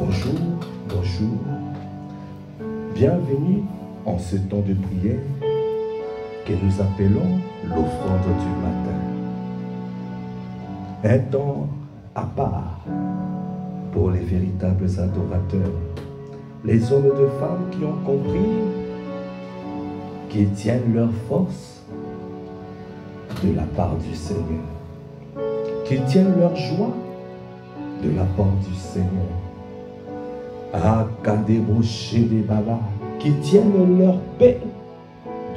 Bonjour, bonjour. Bienvenue en ce temps de prière que nous appelons l'offrande du matin. Un temps à part pour les véritables adorateurs, les hommes et femmes qui ont compris qu'ils tiennent leur force de la part du Seigneur, qu'ils tiennent leur joie de la part du Seigneur. Qui tiennent leur paix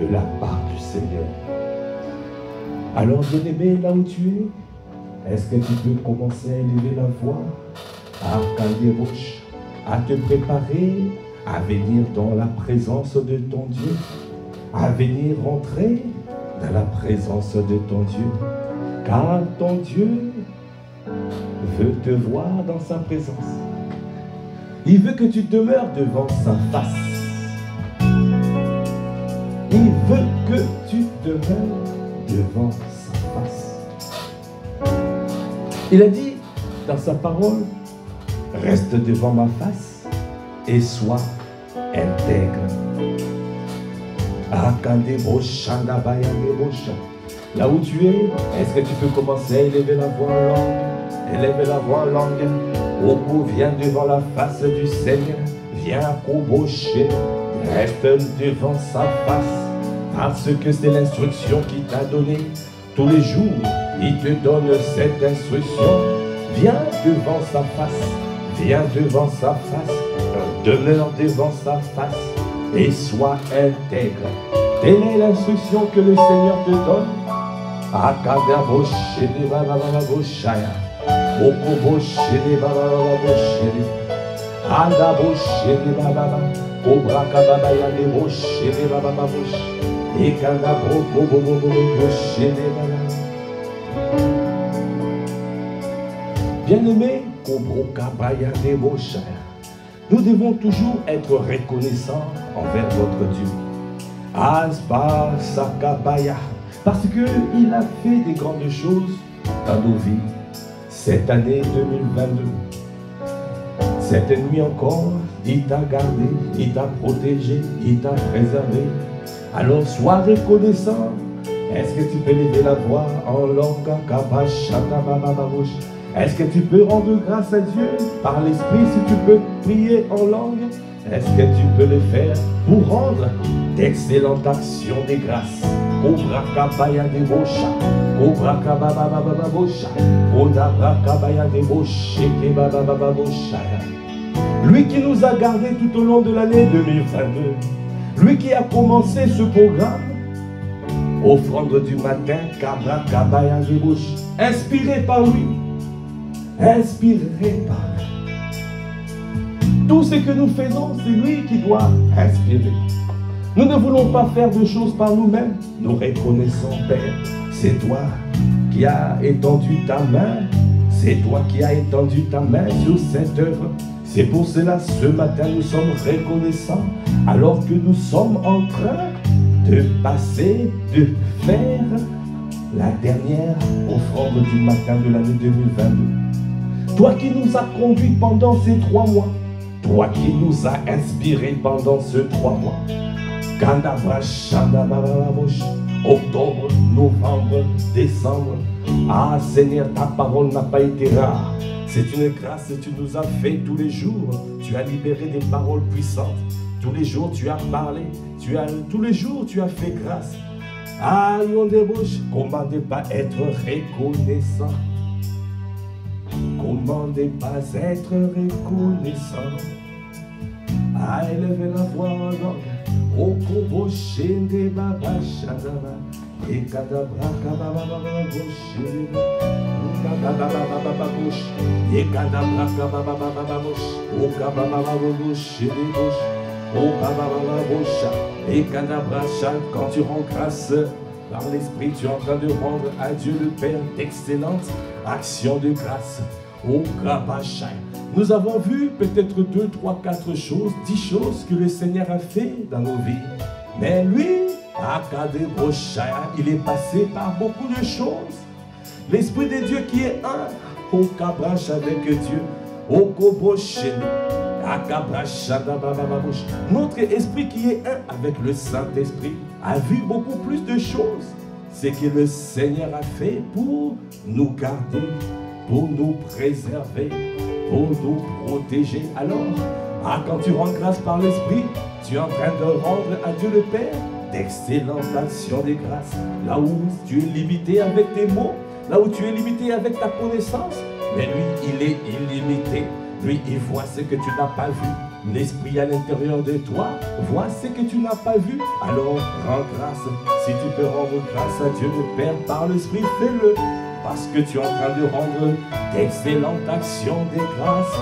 de la part du Seigneur. Alors, bien-aimé, là où tu es, est-ce que tu peux commencer à élever la voix, à te préparer à venir dans la présence de ton Dieu, à venir rentrer dans la présence de ton Dieu, car ton Dieu veut te voir dans sa présence. Il veut que tu demeures devant sa face. Il veut que tu demeures devant sa face. Il a dit dans sa parole, reste devant ma face et sois intègre. Là où tu es, est-ce que tu peux commencer à élever la voix en langue? Élève la voix en langue. Opo, viens devant la face du Seigneur. Viens Koboché, reste devant sa face. Parce que c'est l'instruction qu'il t'a donnée. Tous les jours, il te donne cette instruction. Viens devant sa face. Viens devant sa face. Demeure devant sa face. Et sois intègre. Telle est l'instruction que le Seigneur te donne. Akadaboché, Balaboshaya. Okoboshele baba boshele, anda boshele baba, obraka baba yale boshele baba bosh, ekanda boko boshele baba. Bien-aimé, obroka baya de boshaya. Nous devons toujours être reconnaissants envers notre Dieu. Aspa sakabaya, parce que il a fait des grandes choses dans nos vies. Cette année 2022, cette nuit encore, il t'a gardé, il t'a protégé, il t'a préservé. Alors sois reconnaissant. Est-ce que tu peux lever la voix en langue? Est-ce que tu peux rendre grâce à Dieu par l'Esprit si tu peux prier en langue? Est-ce que tu peux le faire pour rendre d'excellentes actions de grâce? Lui qui nous a gardés tout au long de l'année 2022, lui qui a commencé ce programme, offrande du matin, inspiré par lui, inspiré par lui. Tout ce que nous faisons, c'est lui qui doit inspirer. Nous ne voulons pas faire de choses par nous-mêmes. Nous reconnaissons, Père, c'est toi qui as étendu ta main. C'est toi qui as étendu ta main sur cette œuvre. C'est pour cela, ce matin, nous sommes reconnaissants. Alors que nous sommes en train de passer, de faire la dernière offrande du matin de l'année 2022. Toi qui nous as conduits pendant ces 3 mois. Toi qui nous as inspirés pendant ces 3 mois. Octobre, novembre, décembre. Ah Seigneur, ta parole n'a pas été rare. C'est une grâce que tu nous as fait tous les jours. Tu as libéré des paroles puissantes. Tous les jours tu as parlé. Tous les jours tu as fait grâce. Ah, comment ne pas être reconnaissant? Comment ne pas être reconnaissant? Ah, élevez la voix en langue. Okobo shende baba shadaba, ekadabra kababa baba boshele, ekadabra baba bosh, ekadabra kababa baba bosh, okababa baba boshele bosh, okababa baba bosha, ekadabra shad. Quand tu rends grâce par l'Esprit, tu es en train de rendre à Dieu le Père d'excellentes actions de grâce. Okabashai. Nous avons vu peut-être 2, 3, 4 choses, 10 choses que le Seigneur a fait dans nos vies. Mais lui, il est passé par beaucoup de choses. L'Esprit de Dieu qui est un, au cabrache avec Dieu. Notre esprit qui est un avec le Saint-Esprit a vu beaucoup plus de choses. C'est que le Seigneur a fait pour nous garder, pour nous préserver, pour nous protéger. Alors, quand tu rends grâce par l'Esprit, tu es en train de rendre à Dieu le Père d'excellentes actions de grâce. Là où tu es limité avec tes mots, là où tu es limité avec ta connaissance, mais lui, il est illimité. Lui, il voit ce que tu n'as pas vu. L'Esprit à l'intérieur de toi voit ce que tu n'as pas vu. Alors, rends grâce. Si tu peux rendre grâce à Dieu le Père par l'Esprit, fais-le. Parce que tu es en train de rendre d'excellentes actions de grâce.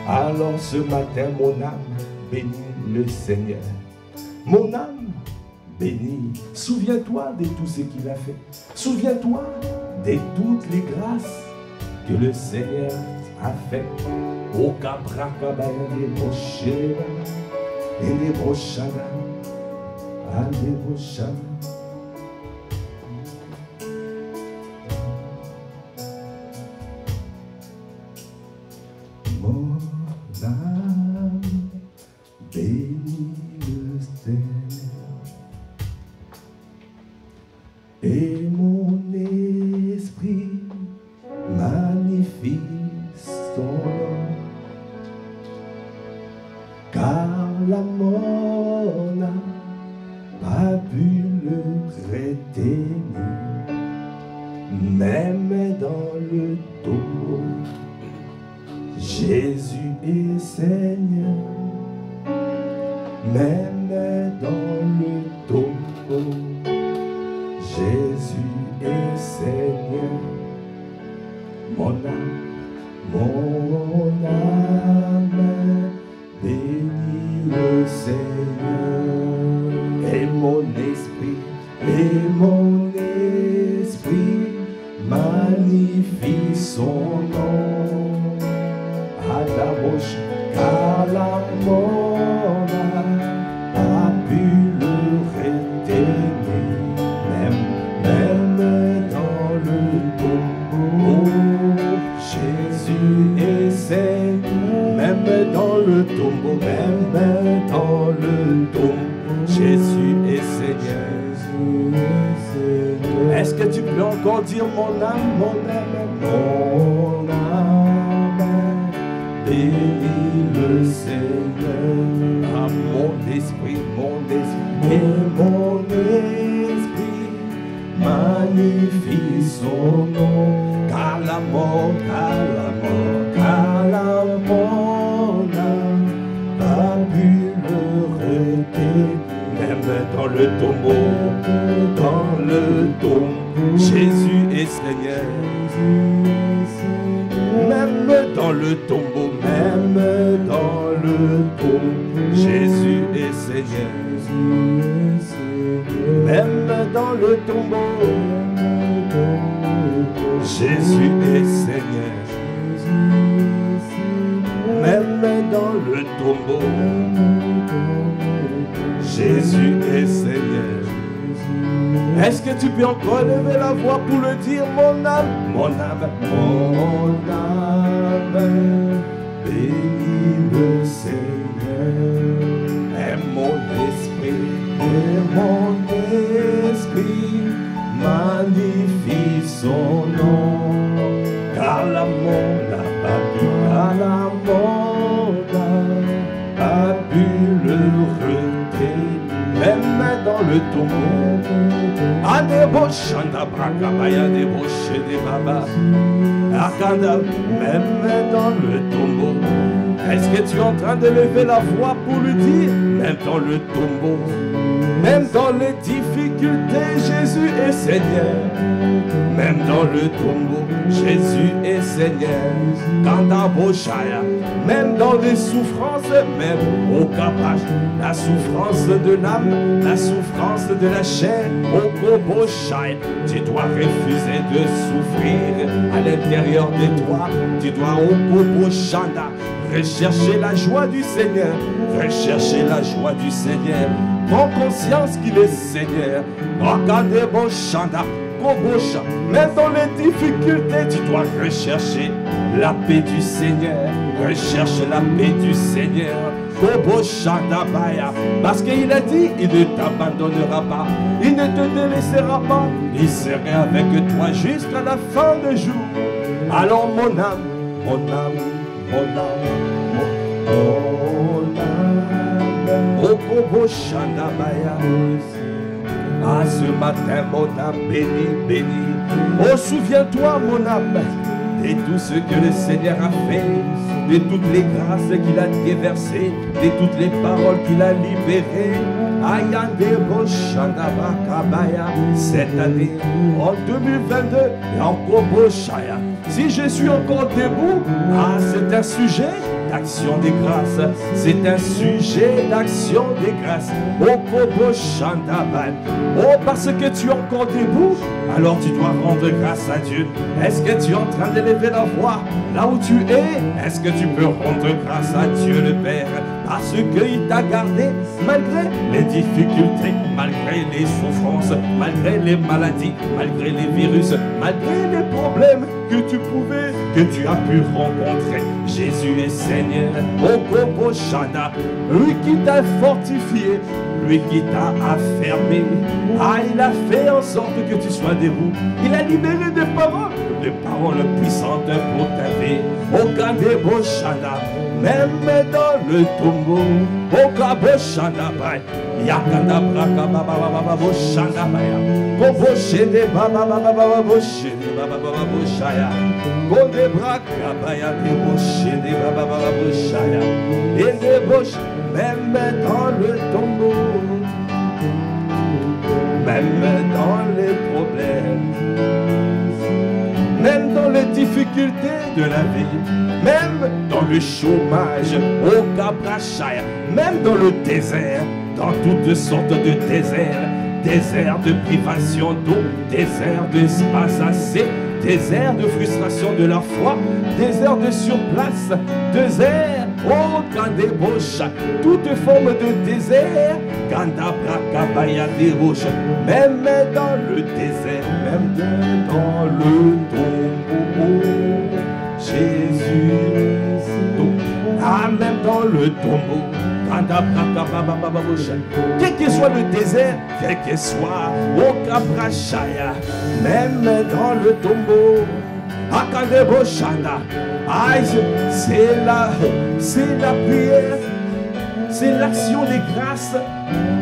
Alors ce matin, mon âme bénit le Seigneur. Mon âme bénis. Souviens-toi de tout ce qu'il a fait. Souviens-toi de toutes les grâces que le Seigneur a fait. Au Cabrakabaya des Bochés, et des Bochana, à des Bochana. Mon âme bénit le Seigneur. Et mon esprit magnifie son nom, car la mort n'a pas pu le retenir, même dans le tombeau. Jésus est Seigneur, même dans le tombeau. Jésus est Seigneur. Mon âme bénit le Seigneur. Et mon esprit magnifie son nom. À la bouche, car la mort n'a pas pu le retenir. Même dans le tombeau, Jésus est Seigneur. Même dans le tombeau, même dans le tombeau, Jésus est Seigneur. Est-ce que tu peux encore dire mon âme, mon âme bénit le Seigneur. Ah, mon esprit, et mon esprit magnifie son nom, car la mort n'a pas pu le retenir. Même dans le tombeau, Jésus est Seigneur. Même dans le tombeau, Jésus est Seigneur. Même dans le tombeau, Jésus est Seigneur. Même dans le tombeau, Jésus est Seigneur. Est-ce que tu peux encore lever la voix pour le dire, mon âme, bénis le Seigneur. Et mon esprit magnifie son nom, car la mort n'a pas pu le retenir. Même dans le tombeau, même dans le tombeau. Est-ce que tu es en train de lever la voix pour lui dire, même dans le tombeau, même dans les difficultés, Jésus est Seigneur. Même dans le tombeau, Jésus est Seigneur. Même dans les souffrances, même au capage, la souffrance de l'âme, la souffrance de la chair, au Koboshai, tu dois refuser de souffrir à l'intérieur de toi. Tu dois au Koboshanda rechercher la joie du Seigneur, rechercher la joie du Seigneur. prends conscience qu'il est Seigneur. Même dans les difficultés, tu dois rechercher la paix du Seigneur. Recherche la paix du Seigneur. Parce qu'il a dit, il ne t'abandonnera pas, il ne te délaissera pas, il sera avec toi jusqu'à la fin des jours. Alors mon âme, mon âme, mon âme, mon âme, ah, ce matin, mon âme, béni, béni. Oh, souviens-toi, mon âme, de tout ce que le Seigneur a fait, de toutes les grâces qu'il a déversées, de toutes les paroles qu'il a libérées. Cette année, en 2022, et encore Boshaya. Si je suis encore debout, ah, c'est un sujet d'action des grâces. C'est un sujet d'action des grâces. Oh, parce que tu es encore debout, alors tu dois rendre grâce à Dieu. Est-ce que tu es en train d'élever la voix là où tu es? Est-ce que tu peux rendre grâce à Dieu le Père? Parce qu'il t'a gardé malgré les difficultés, malgré les souffrances, malgré les maladies, malgré les virus, malgré les problèmes que tu pouvais, que tu as pu rencontrer. Jésus est Seigneur. Lui qui t'a fortifié, lui qui t'a affermé. Ah, il a fait en sorte que tu sois debout. Il a libéré des paroles puissantes pour ta vie. Même dans le tombeau, même dans le tombeau, même dans les problèmes, même dans les difficultés de la vie, même dans le chômage, au Gabrachaya, même dans le désert, dans toutes sortes de déserts, désert de privation d'eau, désert d'espace assez, désert de frustration de la foi, désert de surplace, désert, oh Kandebosha, toute forme de désert, Kandabrakabaya des roches, même dans le désert, même dans le tombeau, Jésus, ah, même dans le tombeau, quel que soit le désert, quel que soit au Kabrachaya, même dans le tombeau, c'est la prière, c'est l'action des grâces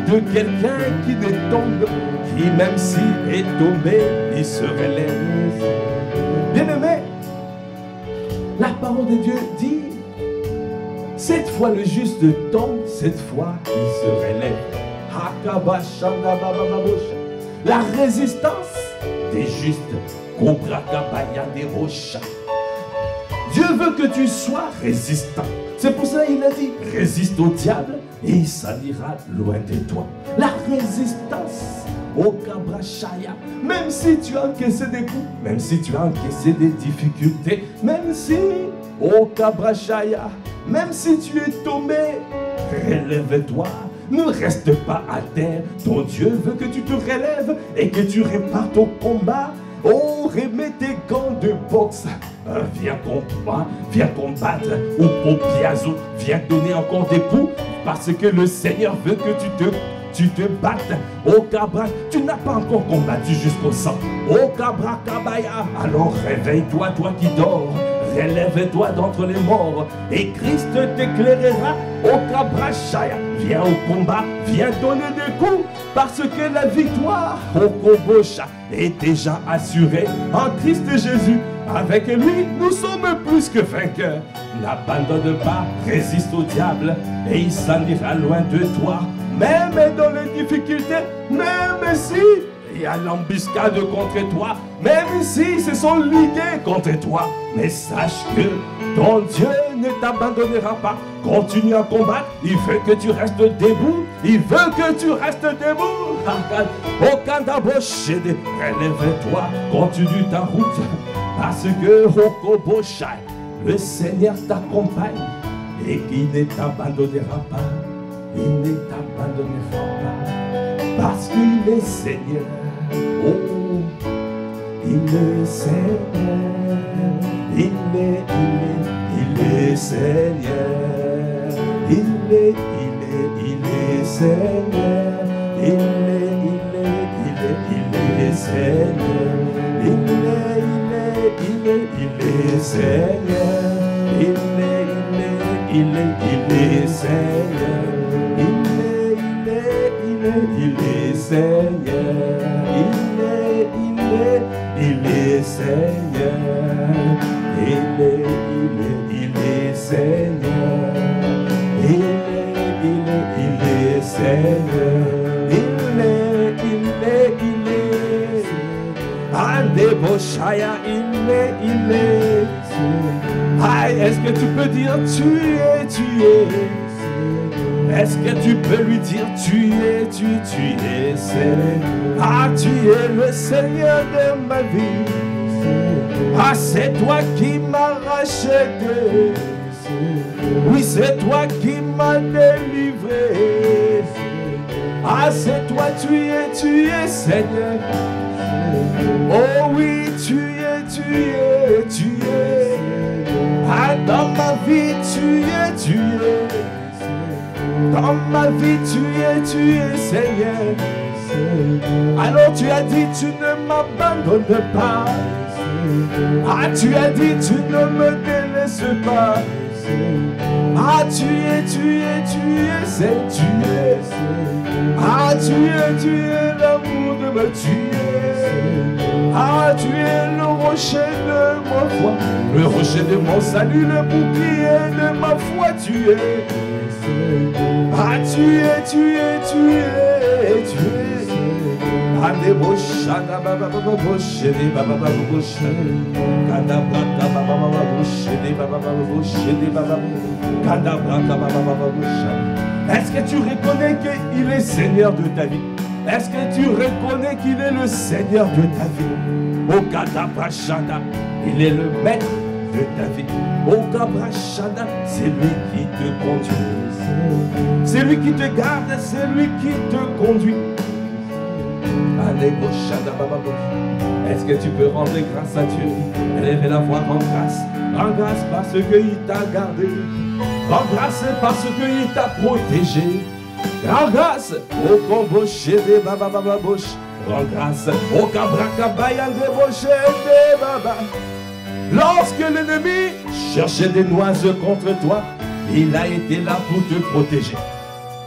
de quelqu'un qui ne tombe, qui même s'il est tombé, il se relève. Bien-aimé, la parole de Dieu dit, cette fois le juste tombe, cette fois il se relève. La résistance des justes. Dieu veut que tu sois résistant. C'est pour ça qu'il a dit, résiste au diable et il s'en ira loin de toi. La résistance au Kabrachaya. Même si tu as encaissé des coups, même si tu as encaissé des difficultés, même si au Kabrachaya, même si tu es tombé, relève-toi. Ne reste pas à terre. Ton Dieu veut que tu te relèves et que tu répares ton combat. Oh, remets tes gants de boxe. Viens combattre, viens combattre. Ou Popiazo, viens donner encore des coups. Parce que le Seigneur veut que tu te battes. Oh Cabra, tu n'as pas encore combattu jusqu'au sang. Oh Cabra Kabaya, alors réveille-toi, toi qui dors. Relève-toi d'entre les morts et Christ t'éclairera. Au Kabrachaya, viens au combat, viens donner des coups, parce que la victoire au Kobosha est déjà assurée en Christ Jésus. Avec lui, nous sommes plus que vainqueurs. N'abandonne pas, résiste au diable et il s'en ira loin de toi. Même dans les difficultés, même si il y a l'embuscade contre toi, même si se sont ligués contre toi, mais sache que ton Dieu ne t'abandonnera pas. Continue à combattre, il veut que tu restes debout, il veut que tu restes debout. Au Kandaboshé, relève-toi, continue ta route, parce que au Koboshai, le Seigneur t'accompagne et qu'il ne t'abandonnera pas. il ne t'abandonnera pas, parce qu'il est Seigneur. Oh, il est Seigneur, il est Seigneur, il est Seigneur, il est Seigneur, il est Seigneur, il est Seigneur, il est Seigneur, il est Seigneur, il est Seigneur, il est Seigneur, Andeboshaya, il est. Aïe, est-ce que tu peux dire tu es. Est-ce que tu peux lui dire tu es Seigneur. Ah, tu es le Seigneur de ma vie. Ah, c'est toi qui m'as racheté. Oui, c'est toi qui m'as délivré. Ah, c'est toi, tu es Seigneur. Oh oui, tu es. Ah, dans ma vie, tu es. Dans ma vie, tu es Seigneur. Alors tu as dit, tu ne m'abandonnes pas. Ah, tu as dit, tu ne me délaisses pas. Ah, tu es Seigneur. Ah, tu es l'amour de ma Ah, tu es le rocher de ma foi, le rocher de mon salut, le bouclier de ma foi, tu es. Ah, tu es. Est-ce que tu reconnais qu'il est Seigneur de ta vie? Est-ce que tu reconnais qu'il est le Seigneur de ta vie? Au Kadabrashada, il est le maître de ta vie. Au Kabrashada, c'est lui qui te conduit. C'est lui qui te garde, c'est lui qui te conduit. Est-ce que tu peux rendre grâce à Dieu? Élève la voix, rends grâce. Rends grâce parce qu'il t'a gardé. Rends grâce parce qu'il t'a protégé. Rends grâce au comboché de Baba Bouche. Rends grâce au Kabrakabaya de Bouché de Baba. Lorsque l'ennemi cherchait des noises contre toi, il a été là pour te protéger.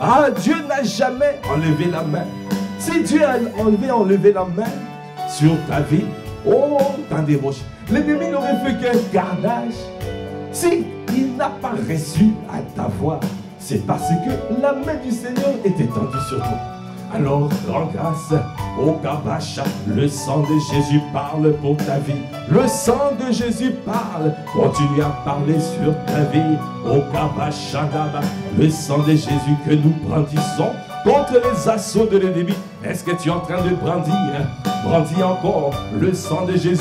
Ah, Dieu n'a jamais enlevé la main. Si Dieu a enlevé la main sur ta vie, oh, t'en déroches. L'ennemi n'aurait fait qu'un carnage. Si il n'a pas reçu à ta voix, c'est parce que la main du Seigneur était tendue sur toi. Alors, rends grâce au Kabacha. Le sang de Jésus parle pour ta vie. Le sang de Jésus parle. Continue à parler sur ta vie. Au Kabacha, le sang de Jésus que nous brandissons contre les assauts de l'ennemi. Est-ce que tu es en train de brandir? Brandis encore le sang de Jésus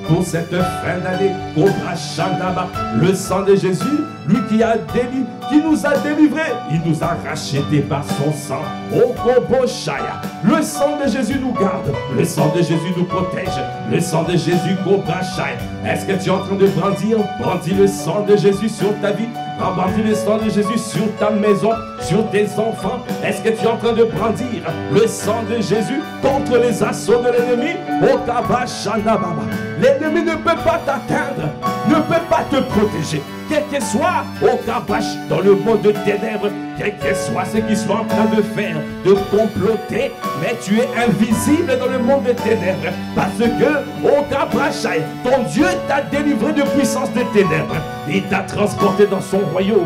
pour cette fin d'année. Le sang de Jésus, lui qui nous a délivrés, il nous a rachetés par son sang. Le sang de Jésus nous garde, le sang de Jésus nous protège, le sang de Jésus Est-ce que tu es en train de brandir? Brandis le sang de Jésus sur ta vie. Brandis le sang de Jésus sur ta maison, sur tes enfants. Est-ce que tu es en train de brandir le sang de Jésus contre les assauts de l'ennemi? L'ennemi ne peut pas t'atteindre, ne peut pas te protéger. Quel que soit au Kabash dans le monde de ténèbres, quel que soit ce qu'ils sont en train de faire, de comploter, mais tu es invisible dans le monde des ténèbres. Parce que au Kabash, ton Dieu t'a délivré de puissance des ténèbres. Il t'a transporté dans son royaume.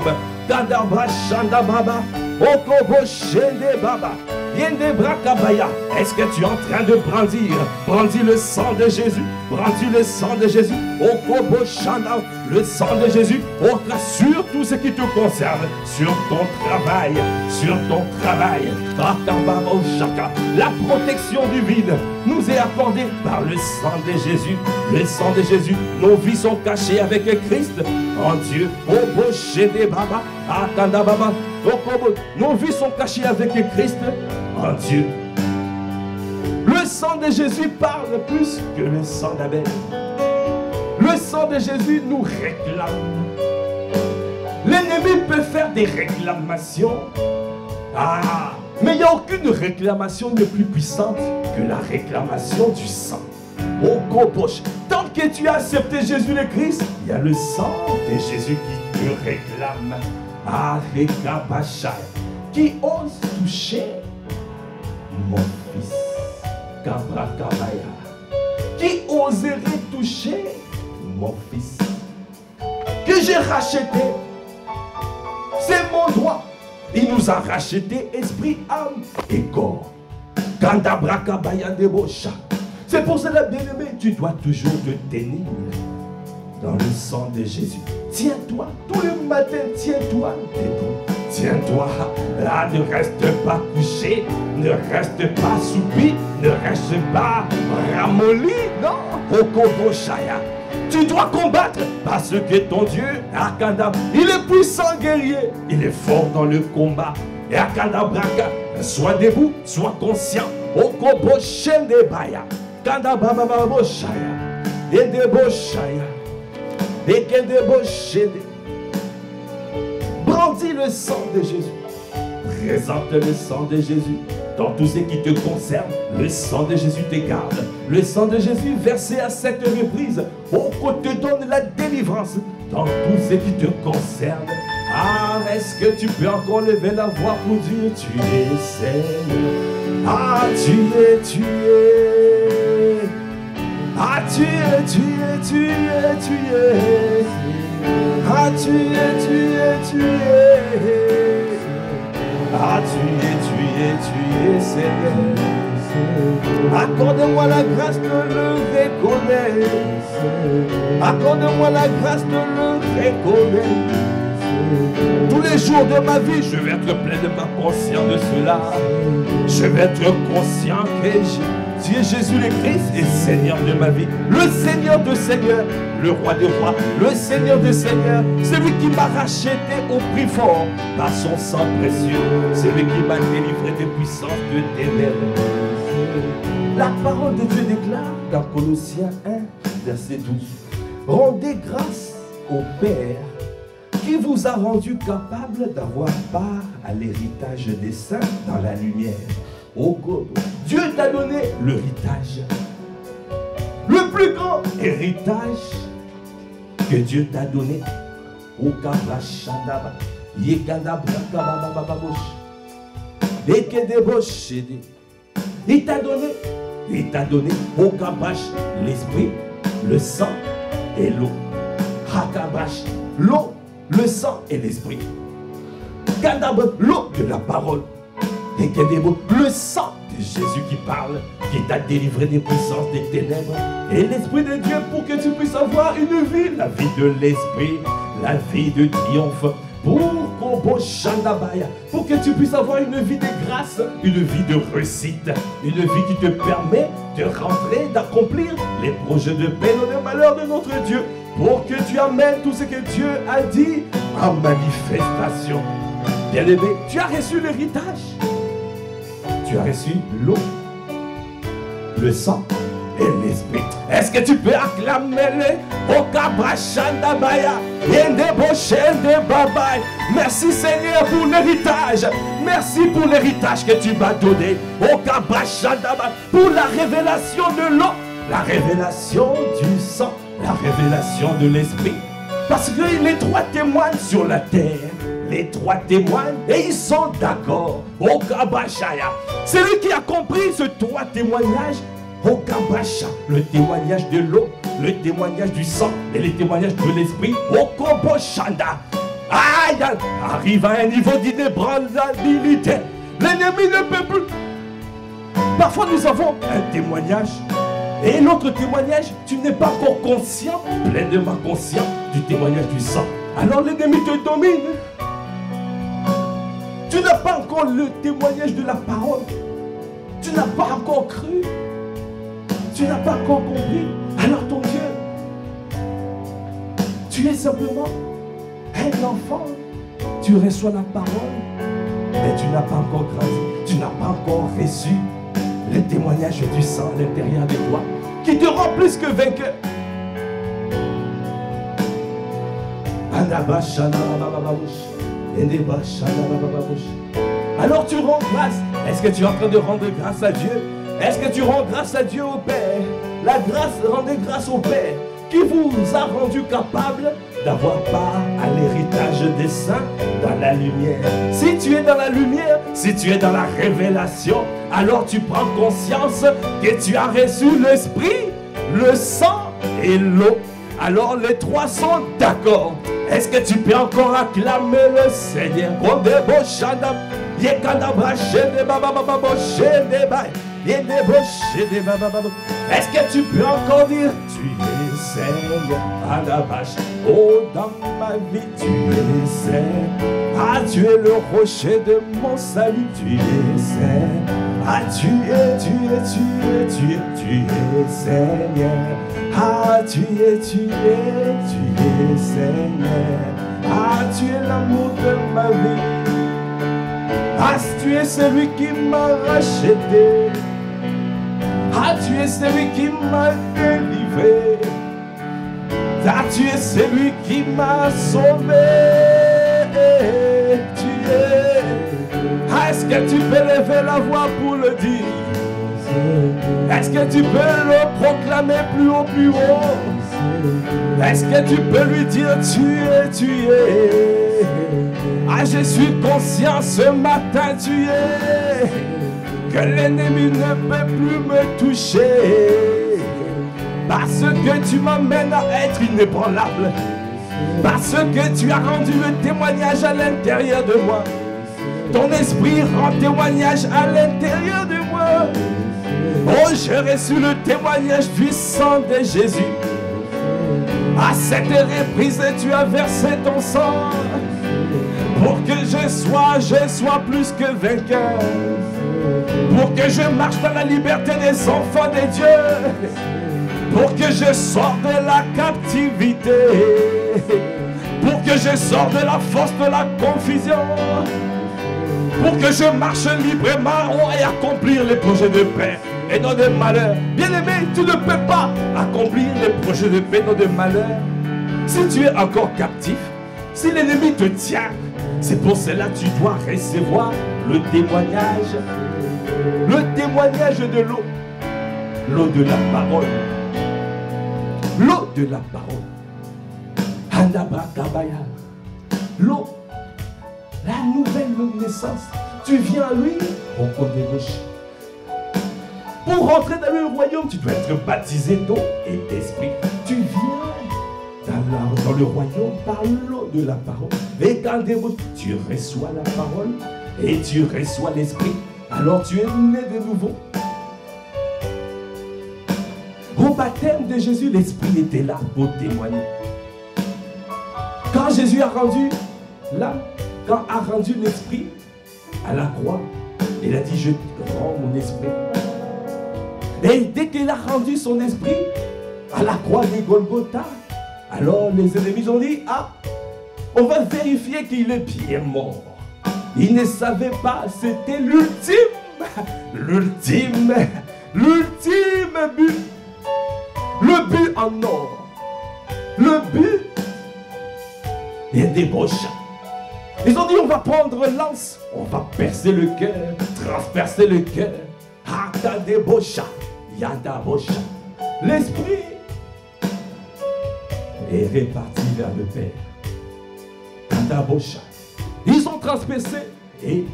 Est-ce que tu es en train de brandir? Brandis le sang de Jésus. Brandis le sang de Jésus. Le sang de Jésus sur tout ce qui te concerne. Sur ton travail. Sur ton travail. La protection divine nous est accordée par le sang de Jésus. Le sang de Jésus. Nos vies sont cachées avec Christ en Dieu. Nos vies sont cachées avec Christ en Dieu. Le sang de Jésus parle plus que le sang d'Abel. Le sang de Jésus nous réclame. L'ennemi peut faire des réclamations. Mais il n'y a aucune réclamation de plus puissante que la réclamation du sang. Tant que tu as accepté Jésus le Christ, il y a le sang de Jésus qui te réclame. Qui ose toucher mon fils. Qui oserait toucher mon fils que j'ai racheté? C'est mon droit. Il nous a racheté esprit, âme et corps. C'est pour cela, bien-aimé, tu dois toujours te tenir dans le sang de Jésus. Tiens-toi, tous les matins, tiens-toi debout. Tiens-toi, là, ne reste pas couché, ne reste pas soupi, ne reste pas ramolli, non, Okoboshaya. Tu dois combattre parce que ton Dieu, Akadab, il est puissant guerrier, il est fort dans le combat. Et Akadabraka, sois debout, sois conscient. Okoboshendebaya, Kadabababoshaya, Edeboshaya, Ekedeboshede. Brandis le sang de Jésus. Présente le sang de Jésus. Dans tout ce qui te concerne, le sang de Jésus te garde. Le sang de Jésus versé à cette reprise, qu'on te donne la délivrance dans tout ce qui te concerne. Est-ce que tu peux encore lever la voix pour dire tu es Seigneur? Tu es. Tu es. Tu es. Tu es. Tu es. Tu es Seigneur. Accorde-moi la grâce de le reconnaître. Accorde-moi la grâce de le reconnaître. Tous les jours de ma vie, je vais être pleinement conscient de cela. Je vais être conscient que tu es Jésus le Christ et Seigneur de ma vie. Le Seigneur de Seigneurs, le Roi des rois, le Seigneur de Seigneurs, celui qui m'a racheté au prix fort par son sang précieux, celui qui m'a délivré des puissances de ténèbres. La parole de Dieu déclare dans Colossiens 1, verset 12. Rendez grâce au Père qui vous a rendu capable d'avoir part à l'héritage des saints dans la lumière. Dieu t'a donné l'héritage. Le plus grand héritage que Dieu t'a donné. Il t'a donné au Kabash l'esprit, le sang et l'eau. Hakabash, l'eau, le sang et l'esprit. L'eau de la parole. Et le sang de Jésus qui parle, qui t'a délivré des puissances des ténèbres. Et l'esprit de Dieu pour que tu puisses avoir une vie, la vie de l'esprit, la vie de triomphe. Pour que tu puisses avoir une vie de grâce, une vie de réussite, une vie qui te permet de rentrer, d'accomplir les projets de paix dans le malheur de notre Dieu, pour que tu amènes tout ce que Dieu a dit en manifestation. Bien-aimé, tu as reçu l'héritage. Tu as reçu l'eau, le sang et l'esprit. Est-ce que tu peux acclamer au Kabrachandabaya? Merci Seigneur pour l'héritage. Merci pour l'héritage que tu m'as donné. Au Kabrachandabaya, pour la révélation de l'eau, la révélation du sang, la révélation de l'esprit. Parce que les trois témoignent sur la terre. Les trois témoignent et ils sont d'accord. Au Kabashaya. Celui qui a compris ce trois témoignages, au Kabasha, le témoignage de l'eau, le témoignage du sang et le témoignage de l'esprit, au Koboshanda. Aïe, arrive à un niveau d'inébranlabilité. L'ennemi ne peut plus. Parfois nous avons un témoignage et l'autre témoignage, tu n'es pas encore conscient, pleinement conscient du témoignage du sang. Alors l'ennemi te domine. Tu n'as pas encore le témoignage de la parole. Tu n'as pas encore cru. Tu n'as pas encore compris. Alors ton Dieu, tu es simplement un enfant. Tu tu reçois la parole, mais tu n'as pas encore grandi, tu n'as pas encore reçu le témoignage du sang à l'intérieur de toi, qui te rend plus que vainqueur. Alors tu rends grâce. Est-ce que tu es en train de rendre grâce à Dieu? Est-ce que tu rends grâce à Dieu au Père? La grâce, rendez grâce au Père qui vous a rendu capable d'avoir part à l'héritage des saints dans la lumière. Si tu es dans la lumière, si tu es dans la révélation, alors tu prends conscience que tu as reçu l'esprit, le sang et l'eau. Alors les trois sont d'accord. Est-ce que tu peux encore acclamer le Seigneur? Est-ce que tu peux encore dire tu es Seigneur à la vache? Oh, dans ma vie tu es Seigneur. Ah, tu es le rocher de mon salut. Tu es Seigneur. Ah, tu es Seigneur. Ah, tu es Seigneur. Ah, tu es l'amour de ma vie. Ah, tu es celui qui m'a racheté. Ah, tu es celui qui m'a délivré. Ah, tu es celui qui m'a sauvé. Tu es. Ah, est-ce que tu peux lever la voix pour le dire? Est-ce que tu peux le proclamer plus haut, plus haut? Est-ce que tu peux lui dire tu es? Ah, je suis conscient ce matin, tu es. Que l'ennemi ne peut plus me toucher. Parce que tu m'amènes à être inébranlable. Parce que tu as rendu le témoignage à l'intérieur de moi. Ton esprit rend témoignage à l'intérieur de moi. Oh, j'ai reçu le témoignage du sang de Jésus. À cette reprise, tu as versé ton sang. Pour que je sois plus que vainqueur. Pour que je marche dans la liberté des enfants de Dieu. Pour que je sorte de la captivité. Pour que je sorte de la force de la confusion. Pour que je marche librement et accomplir les projets de paix et non de malheur. Bien-aimé, tu ne peux pas accomplir les projets de paix et non de malheur si tu es encore captif, si l'ennemi te tient. C'est pour cela que tu dois recevoir le témoignage de l'eau, l'eau de la parole, l'eau de la parole, Handabrakabaya, l'eau, la nouvelle naissance. Tu viens à lui, pour rentrer dans le royaume, tu dois être baptisé d'eau et d'esprit. Tu viens dans le royaume par l'eau de la parole. Et quand tu reçois la parole et tu reçois l'esprit, alors tu es né de nouveau. Au baptême de Jésus, l'esprit était là pour témoigner. Quand Jésus a rendu l'âme, quand a rendu l'esprit à la croix, il a dit je rends mon esprit. Et dès qu'il a rendu son esprit à la croix de Golgotha, alors les ennemis ont dit ah, on va vérifier qu'il est bien mort. Ils ne savaient pas, c'était l'ultime but. Le but en or. Le but. Il y a des broches. Ils ont dit on va prendre lance, on va percer le cœur, transpercer le cœur. L'esprit est réparti vers le Père. Ils ont transpercé et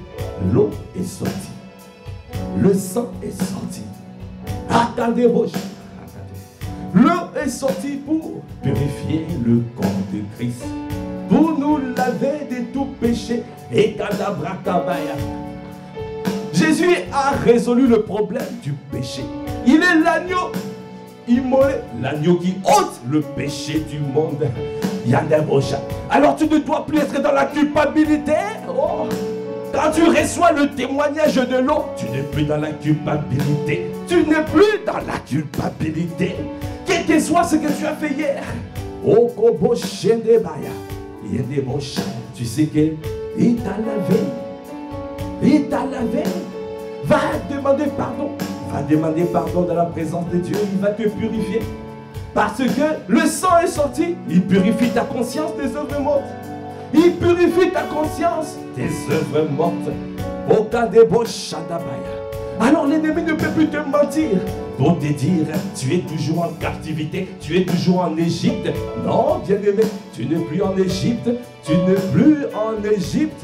l'eau est sortie. Le sang est sorti. L'eau est sortie pour purifier le corps de Christ, pour nous laver de tout péché. Et Kadabrakabaya. Jésus a résolu le problème du péché. Il est l'agneau immolé, l'agneau qui ôte le péché du monde. Yandabosha. Alors tu ne dois plus être dans la culpabilité. Oh. Quand tu reçois le témoignage de l'eau, tu n'es plus dans la culpabilité. Tu n'es plus dans la culpabilité. Quel que soit ce que tu as fait hier. Tu sais que Il t'a lavé. Il t'a lavé. Va demander pardon. Va demander pardon dans la présence de Dieu. Il va te purifier. Parce que le sang est sorti. Il purifie ta conscience des œuvres mortes. Il purifie ta conscience des œuvres mortes. Alors l'ennemi ne peut plus te mentir pour te dire tu es toujours en captivité, tu es toujours en Égypte. Non, bien-aimé, tu n'es plus en Égypte, tu n'es plus en Égypte.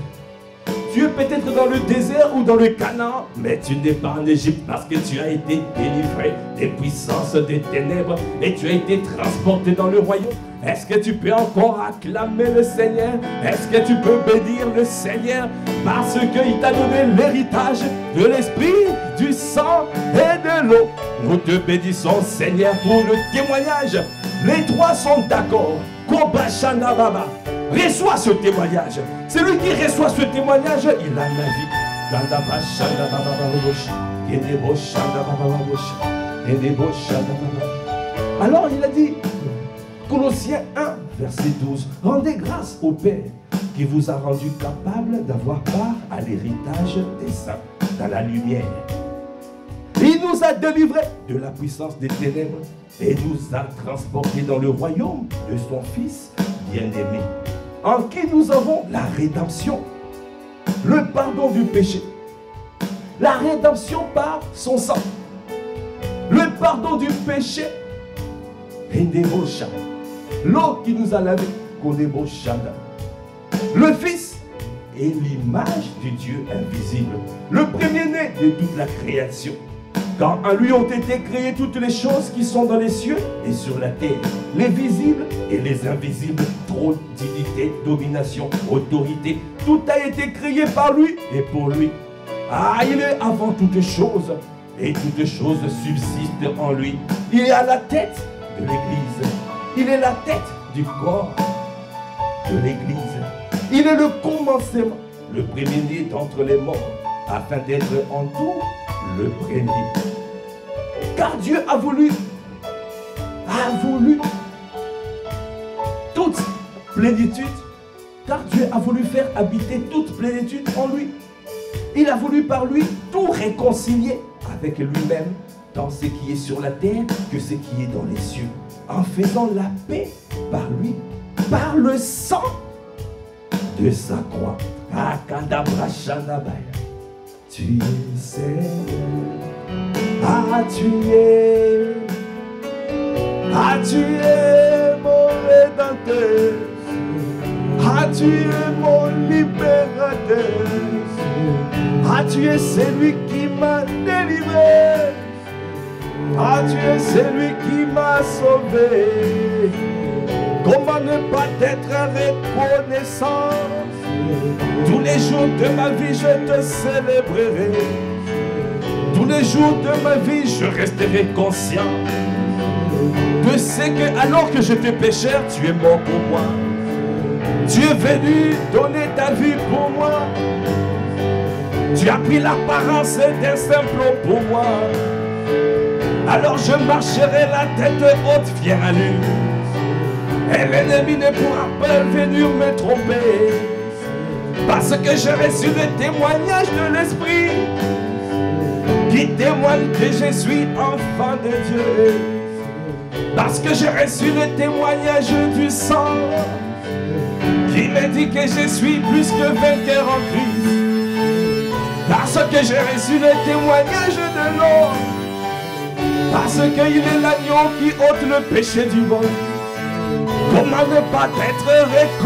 Tu es peut-être dans le désert ou dans le Canaan, mais tu n'es pas en Égypte parce que tu as été délivré des puissances des ténèbres et tu as été transporté dans le royaume. Est-ce que tu peux encore acclamer le Seigneur? Est-ce que tu peux bénir le Seigneur? Parce qu'il t'a donné l'héritage de l'esprit, du sang et de l'eau. Nous te bénissons, Seigneur, pour le témoignage. Les trois sont d'accord. Kobashana Baba. Reçois ce témoignage. Celui qui reçoit ce témoignage, il a la vie. Alors il a dit, Colossiens 1, verset 12, rendez grâce au Père qui vous a rendu capable d'avoir part à l'héritage des saints dans la lumière. Il nous a délivrés de la puissance des ténèbres et nous a transportés dans le royaume de son Fils bien-aimé, en qui nous avons la rédemption, le pardon du péché, la rédemption par son sang, le pardon du péché, l'eau qui nous a lavé, le Fils est l'image du Dieu invisible, le premier-né de toute la création. Car en lui ont été créées toutes les choses qui sont dans les cieux et sur la terre, les visibles et les invisibles, trône, dignité, domination, autorité. Tout a été créé par lui et pour lui. Ah, il est avant toutes choses et toutes choses subsistent en lui. Il est à la tête de l'Église. Il est la tête du corps de l'Église. Il est le commencement, le premier-né d'entre les morts, afin d'être en tout le premier. Car Dieu a voulu toute plénitude, car Dieu a voulu faire habiter toute plénitude en lui. Il a voulu par lui tout réconcilier avec lui-même, dans ce qui est sur la terre que ce qui est dans les cieux, en faisant la paix par lui, par le sang de sa croix. Tu es Seigneur, tu es mon rédempteur, tu es mon libérateur, tu es celui qui m'a délivré, tu es celui qui m'a sauvé. Comment ne pas être reconnaissant? Tous les jours de ma vie, je te célébrerai. Tous les jours de ma vie, je resterai conscient de ce que, alors que j'étais pécheur, tu es mort pour moi. Tu es venu donner ta vie pour moi. Tu as pris l'apparence d'un simple homme pour moi. Alors je marcherai la tête haute, fier à lui. Et l'ennemi ne pourra pas venir me tromper. Parce que j'ai reçu le témoignage de l'Esprit qui témoigne que je suis enfant de Dieu. Parce que j'ai reçu le témoignage du sang qui me dit que je suis plus que vainqueur en Christ. Parce que j'ai reçu le témoignage de l'eau. Parce qu'il est l'agneau qui ôte le péché du monde. Comment ne pas être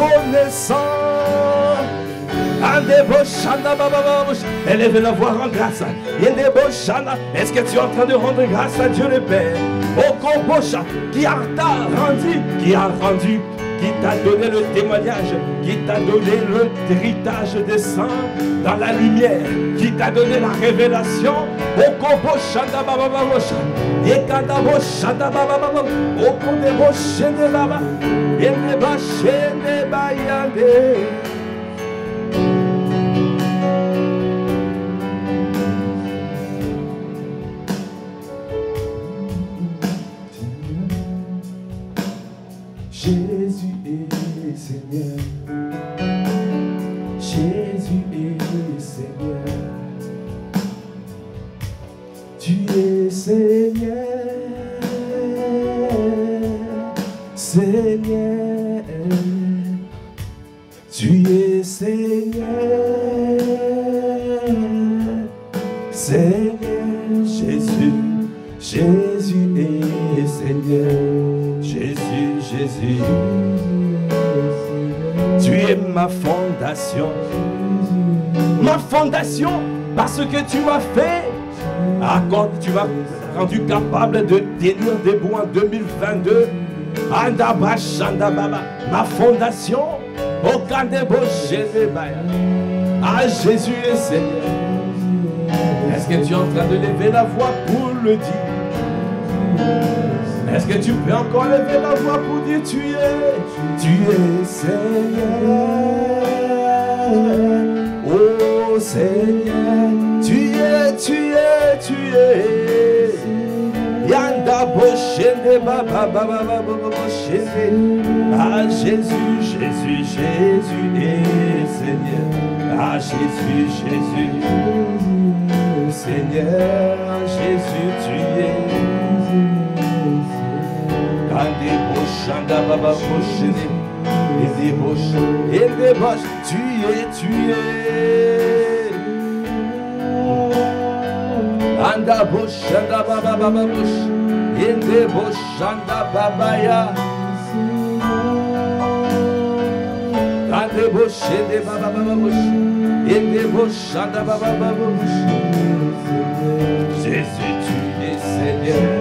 reconnaissant? Élève la voix en grâce. Est-ce que tu es en train de rendre grâce à Dieu le Père? Qui a rendu, qui t'a donné le témoignage, qui t'a donné l'héritage des saints dans la lumière, qui t'a donné la révélation. Jésus est Seigneur. Jésus Seigneur, Seigneur, tu es Seigneur, Seigneur, Jésus, Jésus est Seigneur, Jésus, Jésus. Tu es ma fondation, parce que tu m'as fait, quand tu m'as rendu capable de tenir debout en 2022. Andaba Shandababa, ma fondation, au Kandebo Jézébaya. Ah, Jésus est Seigneur. Est-ce que tu es en train de lever la voix pour le dire? Est-ce que tu peux encore lever la voix pour dire tu es Seigneur? Oh Seigneur, tu es. Yanda boshende baba baba boshende. Ah Jésus, Jésus, Jésus est Seigneur. Ah Jésus, Jésus, Seigneur, Jésus, tu es. Kande boshanda baba boshende. Et des bosh, tu es. Anda boshanda baba baba bosh, ende boshanda baba ya. Ande boshende baba baba bosh, ende boshanda baba baba bosh. Jésus, tu es Seigneur.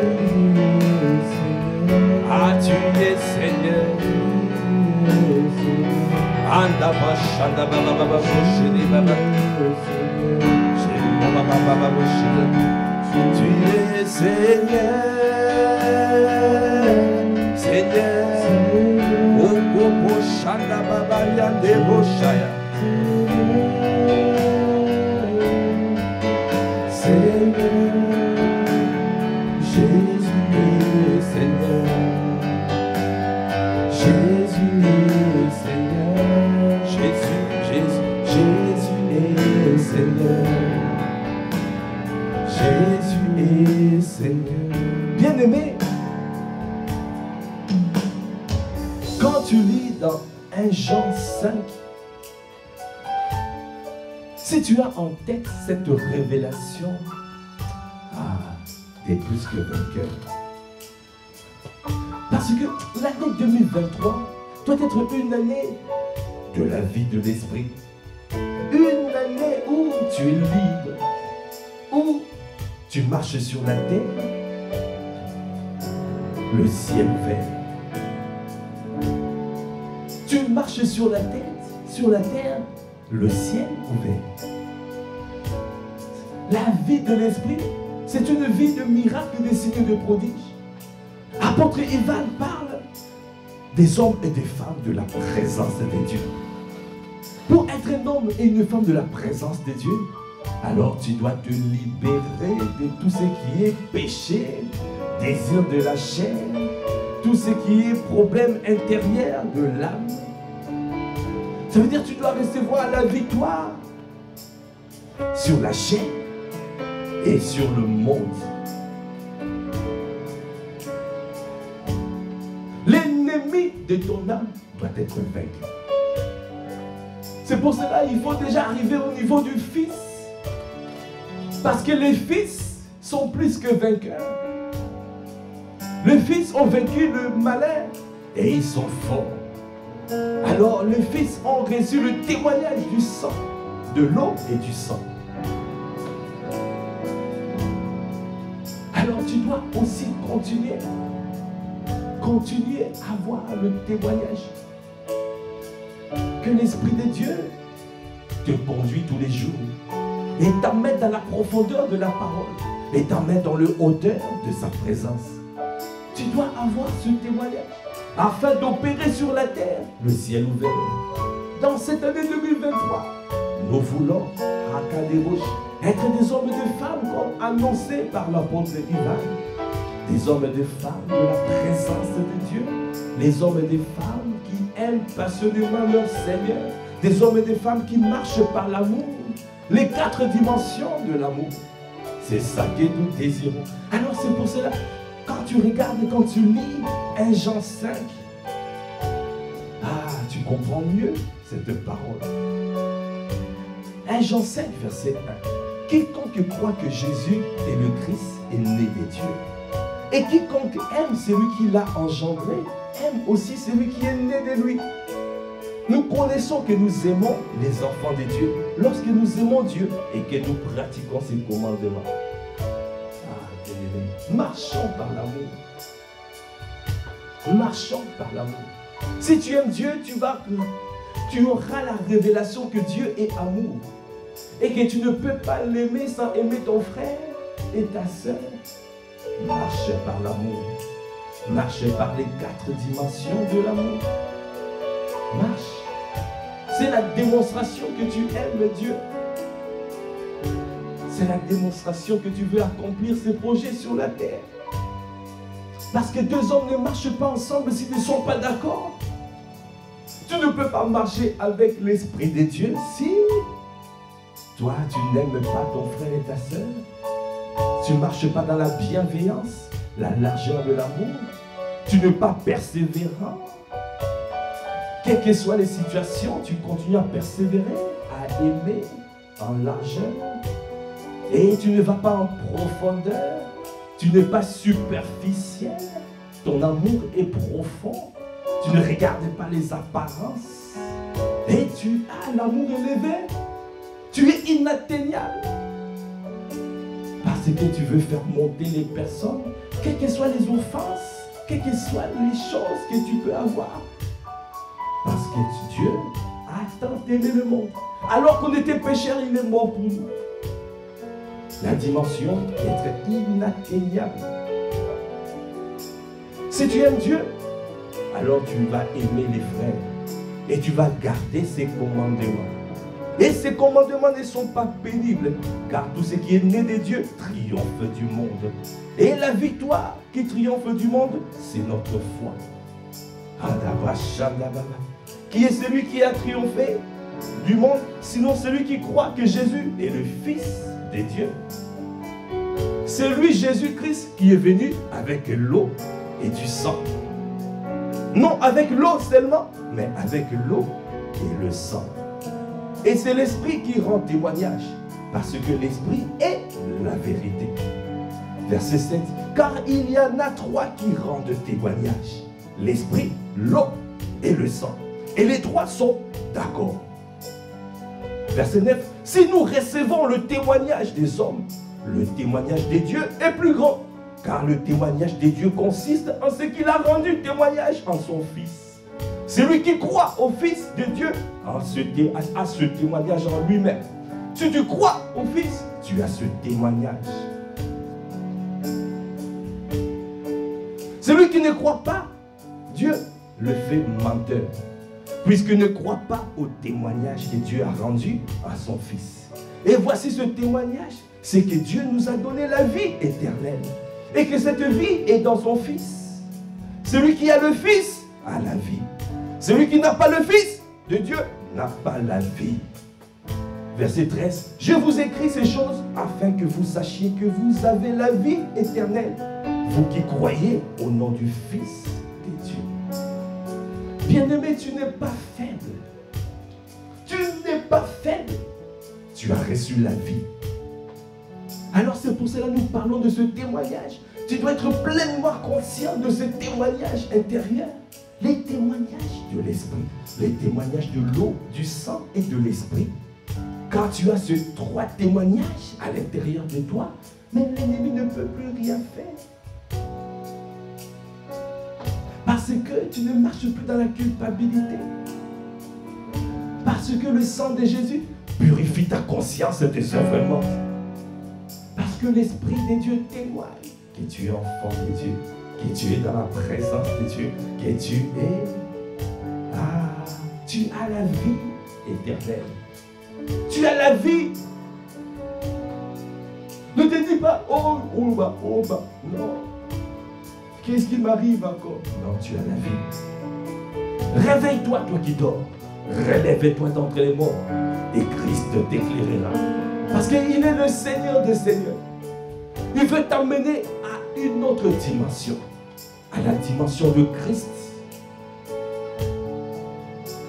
Ah, tu es Seigneur. Anda boshanda baba baba bosh, ende baba. Tu es Seigneur, Seigneur, Oko Boshanda Baba Yande Boshaya. Seigneur, Jésus est Seigneur, Jésus est Seigneur, Jésus est Seigneur. Jésus est Seigneur. Bien-aimé, quand tu lis dans 1 Jean 5, si tu as en tête cette révélation, t'es plus que vainqueur. Parce que l'année 2023 doit être une année de la vie de l'esprit. Une année où tu es libre, où tu marches sur la terre, le ciel ouvert. Tu marches sur la terre, le ciel ouvert. La vie de l'esprit, c'est une vie de miracles, des signes de prodiges. Apôtre Ivan parle des hommes et des femmes de la présence de Dieu. Pour être un homme et une femme de la présence de Dieu, alors tu dois te libérer de tout ce qui est péché, désir de la chair, tout ce qui est problème intérieur de l'âme. Ça veut dire que tu dois recevoir la victoire sur la chair et sur le monde. L'ennemi de ton âme doit être vaincu. C'est pour cela qu'il faut déjà arriver au niveau du Fils. Parce que les fils sont plus que vainqueurs. Les fils ont vaincu le malin et ils sont forts. Alors les fils ont reçu le témoignage du sang, de l'eau et du sang. Alors tu dois aussi continuer à avoir le témoignage que l'Esprit de Dieu te conduit tous les jours et t'amène dans la profondeur de la parole et t'amène dans le hauteur de sa présence. Tu dois avoir ce témoignage afin d'opérer sur la terre le ciel ouvert. Dans cette année 2023, nous voulons être des hommes et des femmes comme annoncé par l'apôtre Ivan. Des hommes et des femmes de la présence de Dieu. Les hommes et des femmes qui aiment passionnément leur Seigneur. Des hommes et des femmes qui marchent par l'amour. Les 4 dimensions de l'amour. C'est ça que nous désirons. Alors c'est pour cela, quand tu regardes et quand tu lis 1 Jean 5, tu comprends mieux cette parole. 1 Jean 5, verset 1. Quiconque croit que Jésus est le Christ est né des dieux. Et quiconque aime celui qui l'a engendré, aime aussi celui qui est né de lui. Nous connaissons que nous aimons les enfants de Dieu lorsque nous aimons Dieu et que nous pratiquons ses commandements. Marchons par l'amour. Marchons par l'amour. Si tu aimes Dieu, tu auras la révélation que Dieu est amour. Et que tu ne peux pas l'aimer sans aimer ton frère et ta soeur. Marche par l'amour. Marche par les 4 dimensions de l'amour. Marche. C'est la démonstration que tu aimes Dieu. C'est la démonstration que tu veux accomplir ses projets sur la terre. Parce que 2 hommes ne marchent pas ensemble s'ils ne sont pas d'accord. Tu ne peux pas marcher avec l'Esprit de Dieu si toi tu n'aimes pas ton frère et ta soeur. Tu ne marches pas dans la bienveillance, la largeur de l'amour. Tu n'es pas persévérant. Quelles que soient les situations, tu continues à persévérer, à aimer en largeur. Et tu ne vas pas en profondeur. Tu n'es pas superficiel. Ton amour est profond. Tu ne regardes pas les apparences. Et tu as l'amour élevé. Tu es inatteignable. Parce que tu veux faire monter les personnes, quelles que soient les offenses, quelles que soient les choses que tu peux avoir. Parce que Dieu a tant aimé le monde. Alors qu'on était pécheurs, il est mort pour nous. La dimension d'être inatteignable. Si tu aimes Dieu, alors tu vas aimer les frères. Et tu vas garder ses commandements. Et ces commandements ne sont pas pénibles, car tout ce qui est né de Dieu triomphe du monde. Et la victoire qui triomphe du monde, c'est notre foi. Qui est celui qui a triomphé du monde, sinon celui qui croit que Jésus est le Fils de Dieu. C'est lui, Jésus-Christ, qui est venu avec l'eau et du sang. Non avec l'eau seulement, mais avec l'eau et le sang. Et c'est l'Esprit qui rend témoignage, parce que l'Esprit est la vérité. Verset 7. Car il y en a 3 qui rendent témoignage. L'Esprit, l'eau et le sang. Et les 3 sont d'accord. Verset 9. Si nous recevons le témoignage des hommes, le témoignage de Dieu est plus grand. Car le témoignage de Dieu consiste en ce qu'il a rendu témoignage en son Fils. Celui qui croit au Fils de Dieu a ce témoignage en lui-même. Si tu crois au Fils, tu as ce témoignage. Celui qui ne croit pas, Dieu le fait menteur, puisqu'il ne croit pas au témoignage que Dieu a rendu à son Fils. Et voici ce témoignage, c'est que Dieu nous a donné la vie éternelle, et que cette vie est dans son Fils. Celui qui a le Fils a la vie. Celui qui n'a pas le Fils de Dieu n'a pas la vie. Verset 13. Je vous écris ces choses afin que vous sachiez que vous avez la vie éternelle, vous qui croyez au nom du Fils de Dieu. Bien-aimé, tu n'es pas faible. Tu n'es pas faible. Tu as reçu la vie. Alors c'est pour cela que nous parlons de ce témoignage. Tu dois être pleinement conscient de ce témoignage intérieur. Les témoignages de l'Esprit, les témoignages de l'eau, du sang et de l'Esprit. Quand tu as ces 3 témoignages à l'intérieur de toi, mais l'ennemi ne peut plus rien faire. Parce que tu ne marches plus dans la culpabilité. Parce que le sang de Jésus purifie ta conscience de tes œuvres mortes. Parce que l'Esprit de Dieu témoigne que tu es enfant de Dieu, que tu es dans la présence de Dieu, que tu es... tu as la vie éternelle. Tu as la vie. Ne te dis pas, oh bah, non. Qu'est-ce qui m'arrive encore? Non, tu as la vie. Réveille-toi, toi qui dors. Relève-toi d'entre les morts. Et Christ t'éclairera. Parce qu'il est le Seigneur des Seigneurs. Il veut t'emmener à autre dimension, à la dimension de Christ.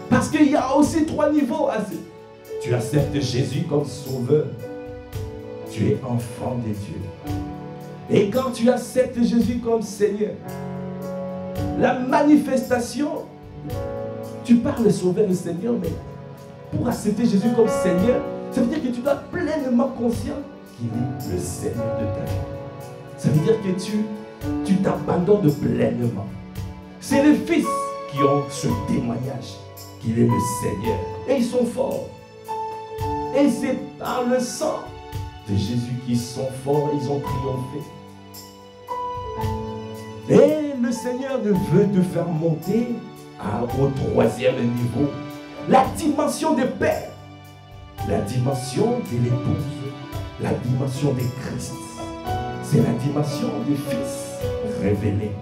Parce qu'il y a aussi 3 niveaux. Tu acceptes Jésus comme sauveur. Tu es enfant de Dieu. Et quand tu acceptes Jésus comme Seigneur, la manifestation, tu parles sauveur et Seigneur, mais pour accepter Jésus comme Seigneur, ça veut dire que tu dois être pleinement conscient qu'il est le Seigneur de ta vie. Ça veut dire que tu t'abandonnes pleinement. C'est les fils qui ont ce témoignage qu'il est le Seigneur. Et ils sont forts. Et c'est par le sang de Jésus qu'ils sont forts, ils ont triomphé. Et le Seigneur ne veut te faire monter au 3e niveau. La dimension des pères, la dimension de l'épouse, la dimension de Christ. C'est la dimension des fils révélés.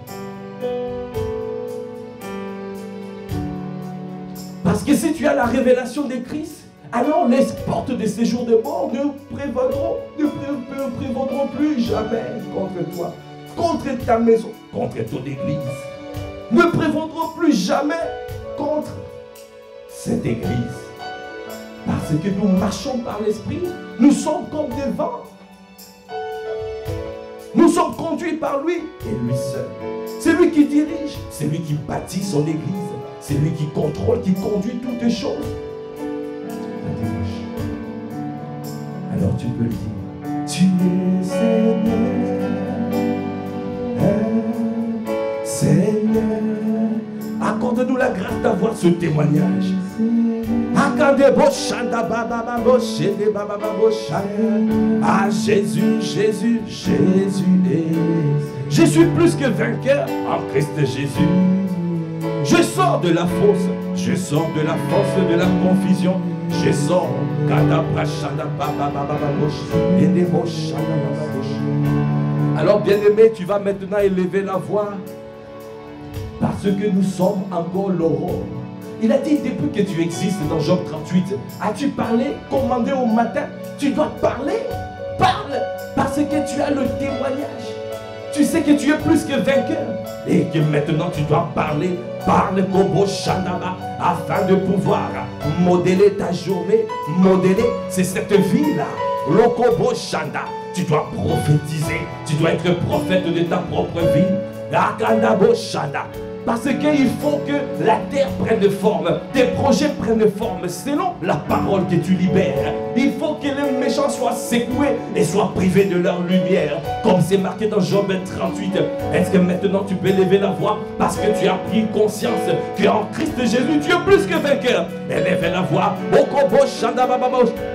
Parce que si tu as la révélation de Christ, alors les portes de séjour de mort ne prévaudront plus jamais contre toi, contre ta maison, contre ton église. Ne prévaudront plus jamais contre cette église. Parce que nous marchons par l'esprit, nous sommes comme des vents. Nous sommes conduits par lui et lui seul. C'est lui qui dirige, c'est lui qui bâtit son église, c'est lui qui contrôle, qui conduit toutes les choses. Alors tu peux le dire. Tu es Seigneur, Seigneur. Accorde-nous la grâce d'avoir ce témoignage. Ah Jésus, Jésus, Jésus est. Je suis plus que vainqueur en Christ Jésus. Je sors de la fosse, je sors de la force de la confusion. Je sors. Alors bien-aimé, tu vas maintenant élever la voix. Parce que nous sommes encore l'aurore. Il a dit depuis que tu existes dans Job 38, as-tu parlé, commandé au matin? Tu dois parler, parle, parce que tu as le témoignage. Tu sais que tu es plus que vainqueur. Et que maintenant tu dois parler, parle Kobo Shandaba, afin de pouvoir modeler ta journée. Modeler, c'est cette vie-là. Le Kobo Shanda, tu dois prophétiser, tu dois être prophète de ta propre vie. Akandabo Shanda. Parce qu'il faut que la terre prenne forme, tes projets prennent forme selon la parole que tu libères. Il faut que les méchants soient secoués et soient privés de leur lumière. Comme c'est marqué dans Job 38. Est-ce que maintenant tu peux lever la voix parce que tu as pris conscience qu'en Christ Jésus tu es plus que vainqueur? Élève la voix.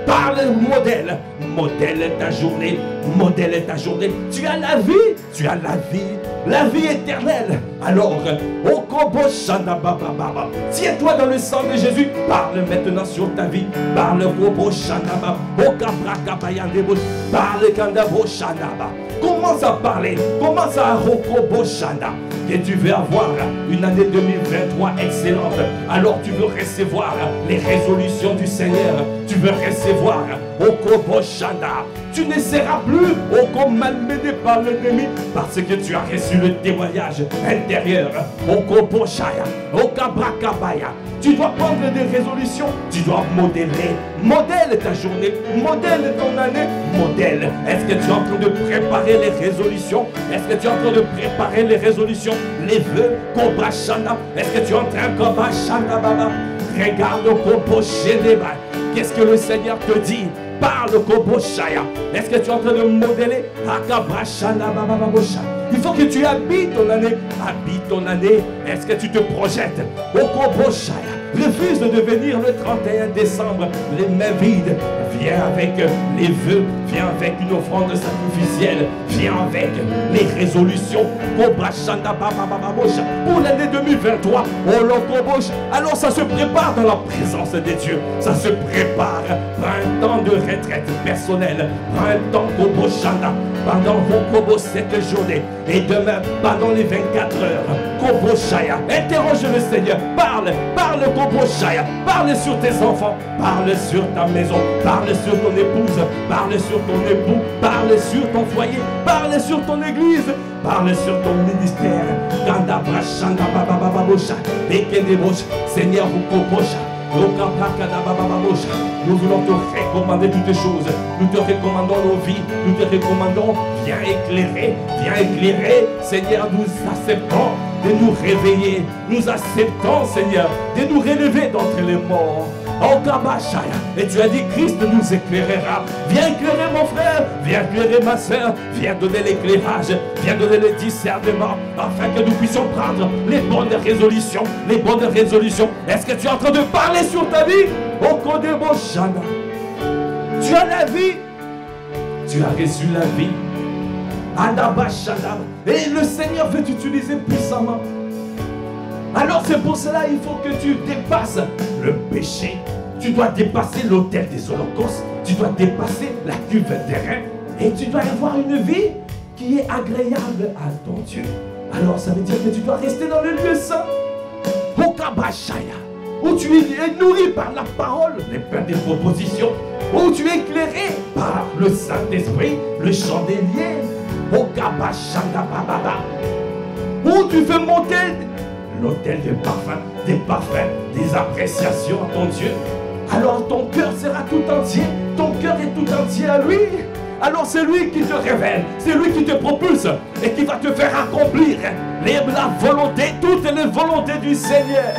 Parle modèle. Modèle ta journée. Modèle ta journée. Tu as la vie. Tu as la vie. La vie éternelle. Alors, tiens-toi dans le sang de Jésus. Parle maintenant sur ta vie. Parle Parle Kandabo Shandaba. Commence à parler. Commence à Rokobo Shanda. Que tu veux avoir une année 2023 excellente. Alors tu veux recevoir les résolutions du Seigneur. Tu veux recevoir Okobo Shanda. Tu ne seras plus malmené par l'ennemi parce que tu as reçu le témoignage intérieur. Okobo Shaya, Okabrakabaya. Tu dois prendre des résolutions. Tu dois modeler. Modèle ta journée. Modèle ton année. Modèle. Est-ce que tu es en train de préparer les résolutions? Est-ce que tu es en train de préparer les résolutions? Les vœux, Koba Shanda. Est-ce que tu es en train de Koba Shanda Baba? Regarde Kobo Shendeba. Qu'est-ce que le Seigneur te dit? Parle Kobo Shaya. Est-ce que tu es en train de modeler Akabra Shanda Baba Babosha? Il faut que tu habites ton année. Habite ton année. Est-ce que tu te projettes? Kobo Shaya. Refuse de devenir le 31 décembre les mains vides. Viens avec les vœux, viens avec une offrande sacrificielle, viens avec les résolutions pour l'année 2023. Alors ça se prépare dans la présence de Dieu. Ça se prépare. Prends un temps de retraite personnelle. Prends un temps pendant cette journée et demain pendant les 24 heures. Kobo Shaya, interroge le Seigneur, parle Kobo Shaya, parle sur tes enfants, parle sur ta maison, parle sur ton épouse, parle sur ton époux, parle sur ton foyer, parle sur ton église, parle sur ton ministère. Seigneur, nous voulons te recommander toutes choses. Nous te recommandons nos vies. Nous te recommandons, viens éclairer. Seigneur, nous acceptons de nous réveiller. Nous acceptons, Seigneur, de nous relever d'entre les morts. Et tu as dit, Christ nous éclairera. Viens éclairer mon frère, viens éclairer ma soeur, viens donner l'éclairage, viens donner le discernement, afin que nous puissions prendre les bonnes résolutions. Les bonnes résolutions. Est-ce que tu es en train de parler sur ta vie? Tu as la vie. Tu as reçu la vie. Et le Seigneur veut t'utiliser puissamment. Alors c'est pour cela il faut que tu dépasses le péché. Tu dois dépasser l'autel des holocaustes. Tu dois dépasser la cuve terrestre. Et tu dois avoir une vie qui est agréable à ton Dieu. Alors ça veut dire que tu dois rester dans le lieu saint. Où tu es nourri par la parole, les pains des propositions. Où tu es éclairé par le Saint-Esprit, le chandelier. Où tu fais monter l'autel des parfums, des appréciations à ton Dieu. Alors ton cœur sera tout entier. Ton cœur est tout entier à lui. Alors c'est lui qui te révèle, c'est lui qui te propulse et qui va te faire accomplir la volonté, toutes les volontés du Seigneur.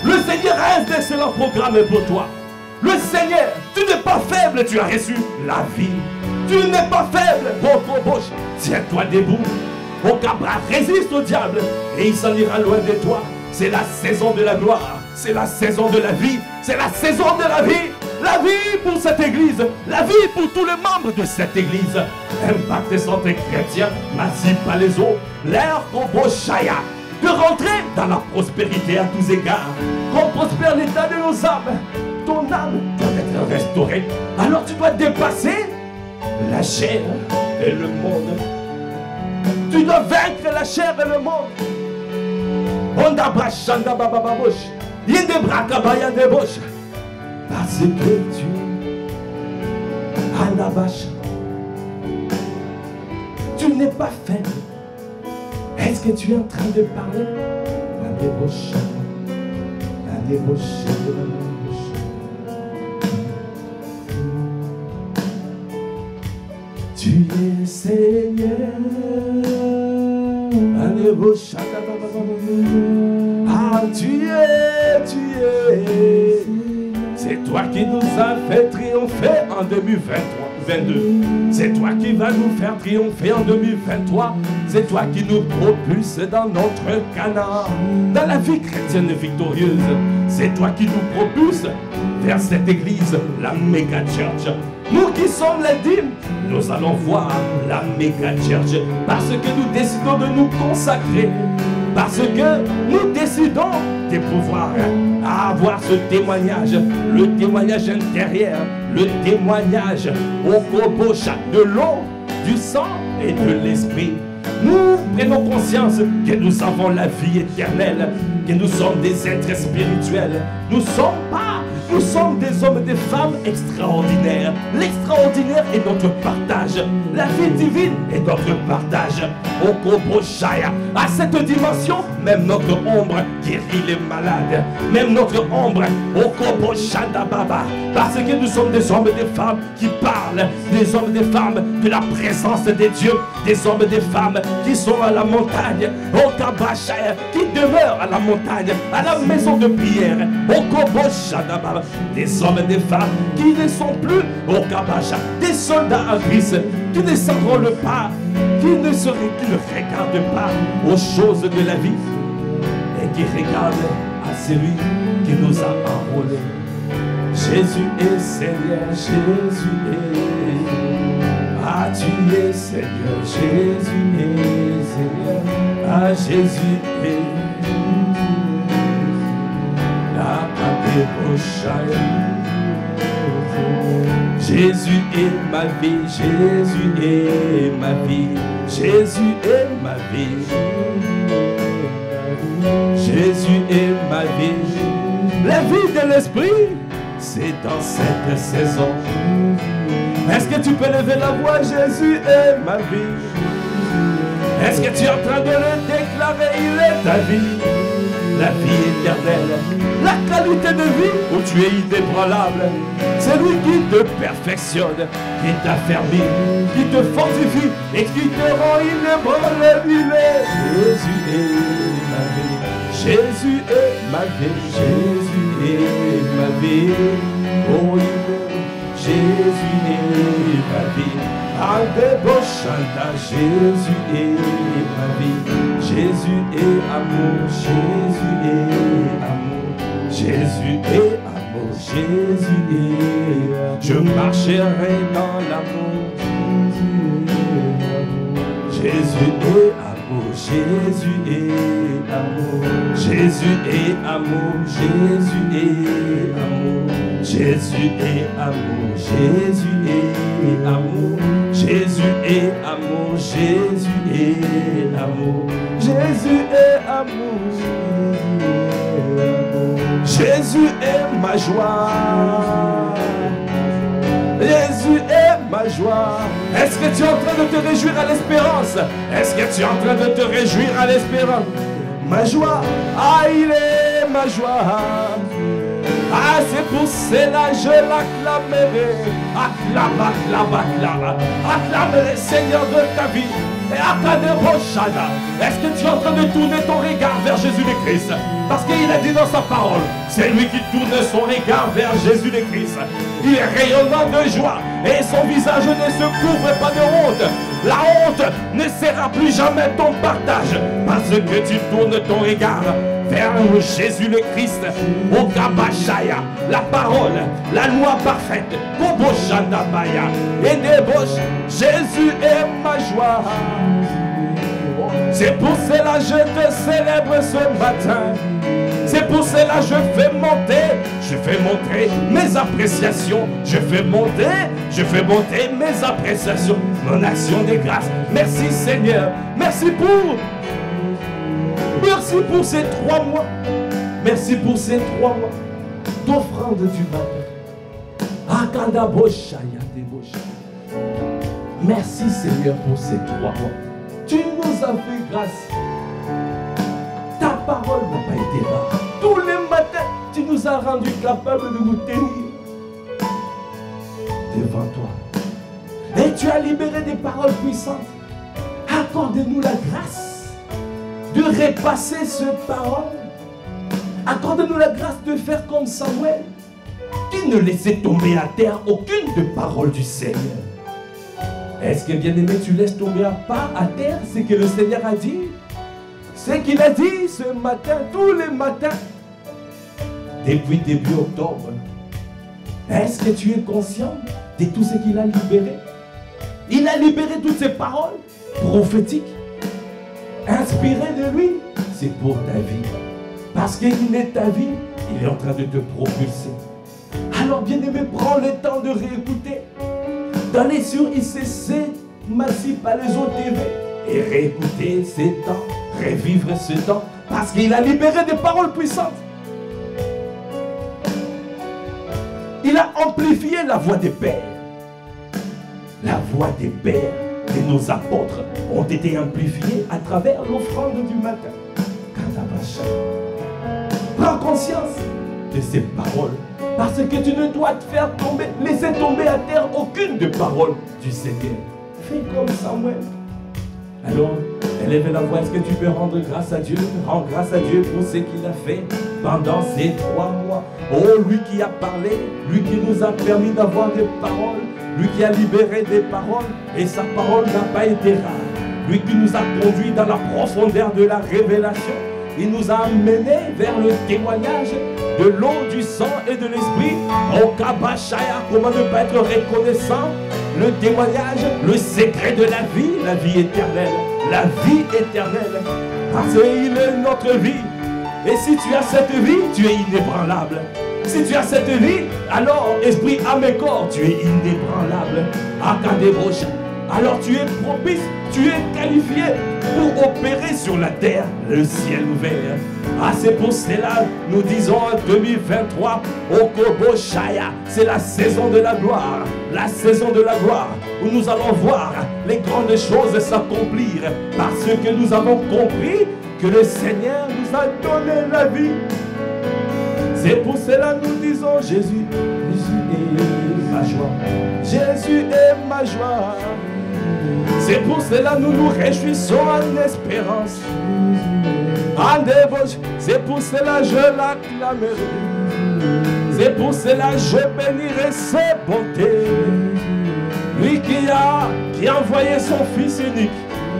Le Seigneur a un excellent programme pour toi. Le Seigneur, tu n'es pas faible, tu as reçu la vie. Tu n'es pas faible. Tiens-toi debout. Au cabra, résiste au diable et il s'en ira loin de toi. C'est la saison de la gloire. C'est la saison de la vie. C'est la saison de la vie. La vie pour cette église. La vie pour tous les membres de cette église. Impact Centre Chrétien, Massif Palaiso, l'air Kobo Shaya. De rentrer dans la prospérité à tous égards. Qu'on prospère l'état de nos âmes. Ton âme doit être restaurée. Alors tu dois dépasser la chair et le monde. Tu dois vaincre la chair et le monde. Onda bashanda babababosh. Yende brakabaya de bosh. Parce que tu Anabash. Tu n'es pas faible. Est-ce que tu es en train de parler? La débauche. La débauche. Tu es Seigneur. Ah, tu es. C'est toi qui nous as fait triompher en 2022. C'est toi qui vas nous faire triompher en 2023. C'est toi qui nous propulse dans notre Canaan, dans la vie chrétienne victorieuse. C'est toi qui nous propulse vers cette église, la méga church. Nous qui sommes les dîmes, nous allons voir la méga church parce que nous décidons de nous consacrer, parce que nous décidons de pouvoir avoir ce témoignage, le témoignage intérieur, le témoignage au cobocha de l'eau, du sang et de l'esprit. Nous prenons conscience que nous avons la vie éternelle, que nous sommes des êtres spirituels. Nous sommes des hommes et des femmes extraordinaires. L'extraordinaire est notre partage. La vie divine est notre partage. Au Koboshaya, à cette dimension, même notre ombre guérit les malades. Même notre ombre, au Koboshanda Baba. Parce que nous sommes des hommes et des femmes qui parlent. Des hommes et des femmes de la présence de Dieu. Des hommes et des femmes qui sont à la montagne. Au Kabashaya, qui demeurent à la montagne, à la maison de prière. Au Koboshanda Baba. Des hommes et des femmes qui ne sont plus au Kabasha, des soldats en Christ, qui ne s'enrôlent pas, qui ne regardent pas aux choses de la vie et qui regardent à celui qui nous a enrôlés. Jésus est Seigneur, Jésus est. Ah, tu es Seigneur, Jésus est Seigneur. Ah, Jésus est. Jésus est ma vie, Jésus est ma vie, Jésus est ma vie, Jésus est ma vie. La vie de l'esprit, c'est dans cette saison. Est-ce que tu peux lever la voix? Jésus est ma vie. Est-ce que tu es en train de le déclarer? Il est ta vie, la vie éternelle, la qualité de vie où tu es inébranlable. C'est lui qui te perfectionne, qui t'affermit, qui te fortifie et qui te rend inébranlable. Il est Jésus est ma vie, Jésus est ma vie, Jésus est ma vie. Oh, il est Jésus est ma vie. Aldeboshanda, Jésus est ma vie. Jésus est amour, Jésus est amour, Jésus est amour, Jésus est. Je marcherai dans l'amour. Jésus est amour, Jésus est amour, Jésus est amour, Jésus est amour, Jésus est amour, Jésus est amour, Jésus est amour, Jésus est amour, Jésus est amour, Jésus est ma joie. Jésus est ma joie. Est-ce que tu es en train de te réjouir à l'espérance? Est-ce que tu es en train de te réjouir à l'espérance? Ma joie, ah, il est ma joie. Ah, c'est pour cela je l'acclamerai. Acclame, acclame, acclame. Acclame le Seigneur de ta vie. Et est-ce que tu es en train de tourner ton regard vers Jésus le Christ? Parce qu'il a dit dans sa parole, c'est lui qui tourne son regard vers Jésus le Christ. Il est rayonnant de joie et son visage ne se couvre pas de honte. La honte ne sera plus jamais ton partage parce que tu tournes ton regard vers Jésus le Christ, au Kabashaya, la parole, la loi parfaite, Koboshandabaya, et débauche, Jésus est ma joie. C'est pour cela que je te célèbre ce matin. C'est pour cela que je fais monter mes appréciations. Je fais monter mes appréciations, mon action de grâce. Merci Seigneur, merci pour ces 3 mois. Merci pour ces 3 mois d'offrande du matin. Merci Seigneur pour ces 3 mois. Tu nous as fait grâce. Ta parole n'a pas été rare. Tous les matins, tu nous as rendus capables de nous tenir devant toi. Et tu as libéré des paroles puissantes. Accorde-nous la grâce de repasser cette parole. Accorde-nous la grâce de faire comme Samuel, qui ne laissait tomber à terre aucune de parole du Seigneur. Est-ce que, bien-aimé, tu laisses tomber pas à terre ce que le Seigneur a dit? Ce qu'il a dit ce matin, tous les matins, depuis début octobre. Est-ce que tu es conscient de tout ce qu'il a libéré? Il a libéré toutes ces paroles prophétiques, inspirées de lui. C'est pour ta vie. Parce qu'il est ta vie, il est en train de te propulser. Alors, bien-aimé, prends le temps de réécouter. D'aller sur ICC, Massif Palaiso TV et réécouter ces temps, revivre ce temps, parce qu'il a libéré des paroles puissantes. Il a amplifié la voix des pères. La voix des pères de nos apôtres ont été amplifiées à travers l'offrande du matin. Prends conscience de ces paroles. Parce que tu ne dois te faire tomber, laisser tomber à terre aucune de paroles du Seigneur. Fais comme Samuel. Alors, élève la voix. Est-ce que tu peux rendre grâce à Dieu? Rends grâce à Dieu pour ce qu'il a fait pendant ces 3 mois. Oh, lui qui a parlé, lui qui nous a permis d'avoir des paroles, lui qui a libéré des paroles, et sa parole n'a pas été rare. Lui qui nous a conduits dans la profondeur de la révélation. Il nous a amenés vers le témoignage de l'eau, du sang et de l'esprit. Au Kabashaya, comment ne pas être reconnaissant? Le témoignage, le secret de la vie éternelle. La vie éternelle. Parce qu'il est notre vie. Et si tu as cette vie, tu es inébranlable. Si tu as cette vie, alors, esprit, âme et corps, tu es inébranlable. Akadebosha. Alors tu es propice, tu es qualifié pour opérer sur la terre, le ciel ouvert. Ah, c'est pour cela, nous disons en 2023, Okoboshaya, c'est la saison de la gloire, où nous allons voir les grandes choses s'accomplir, parce que nous avons compris que le Seigneur nous a donné la vie. C'est pour cela que nous disons Jésus, Jésus est ma joie, Jésus est ma joie. C'est pour cela que nous nous réjouissons en espérance, en débauche. C'est pour cela que je l'acclamerai. C'est pour cela que je bénirai ses bontés. Lui qui a envoyé son Fils unique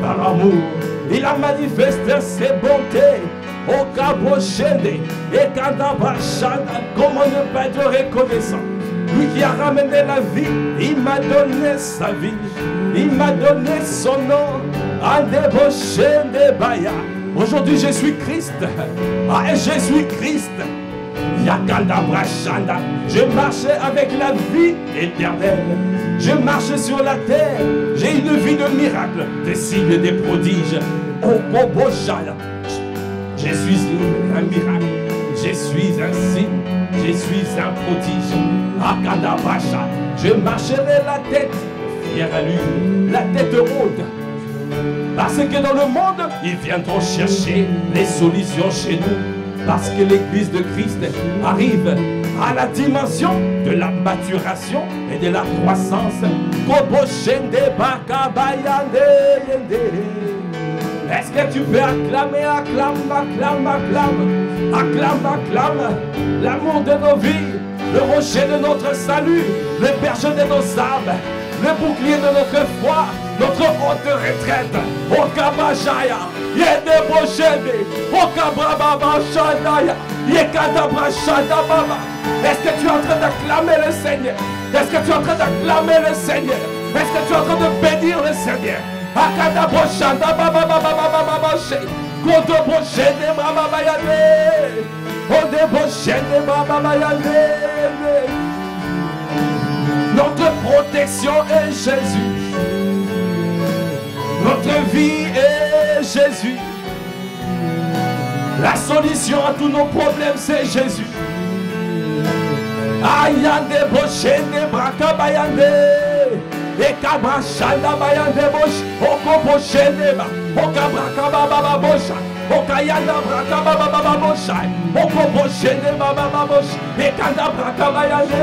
par amour, il a manifesté ses bontés. Au Kaboshende et Kadabashana, comment ne pas être reconnaissant? Lui qui a ramené la vie, il m'a donné sa vie, il m'a donné son nom. Andeboshende Baya. Aujourd'hui je suis Christ. Ah, et je suis Christ. Yakadabrashanda. Je marche avec la vie éternelle. Je marche sur la terre. J'ai une vie de miracles, des signes, des prodiges. Au Koboshana. Je suis un miracle, je suis un signe, je suis un prodige. Akadabasha, je marcherai la tête, fier à lui, la tête haute. Parce que dans le monde, ils viendront chercher les solutions chez nous. Parce que l'Église de Christ arrive à la dimension de la maturation et de la croissance. Koboshende bakabayande yende. Est-ce que tu peux acclamer, acclame, acclame, acclame, acclame, acclame l'amour de nos vies, le rocher de notre salut, le berger de nos âmes, le bouclier de notre foi, notre haute retraite. Okabashaya, Yedeboshede, Okabababashadaya, Yekadabrashadababa. Est-ce que tu es en train d'acclamer le Seigneur? Est-ce que tu es en train d'acclamer le Seigneur? Est-ce que tu es en train de bénir le Seigneur? Akadaboshanda baba baba baba baba she. Kodoboshende baba bayane. Odeboshende baba bayane. Notre protection est Jésus. Notre vie est Jésus. La solution à tous nos problèmes, c'est Jésus. Ayande boshende braka bayane. Et Kabra Shanda Bayande Bosh, Oko Bosheneba, Okabra Kababa Bosha, Okayanda Brakaba Baba Bosha, Oko Bosheneba Baba Bosh, et Kandabra Kabayande.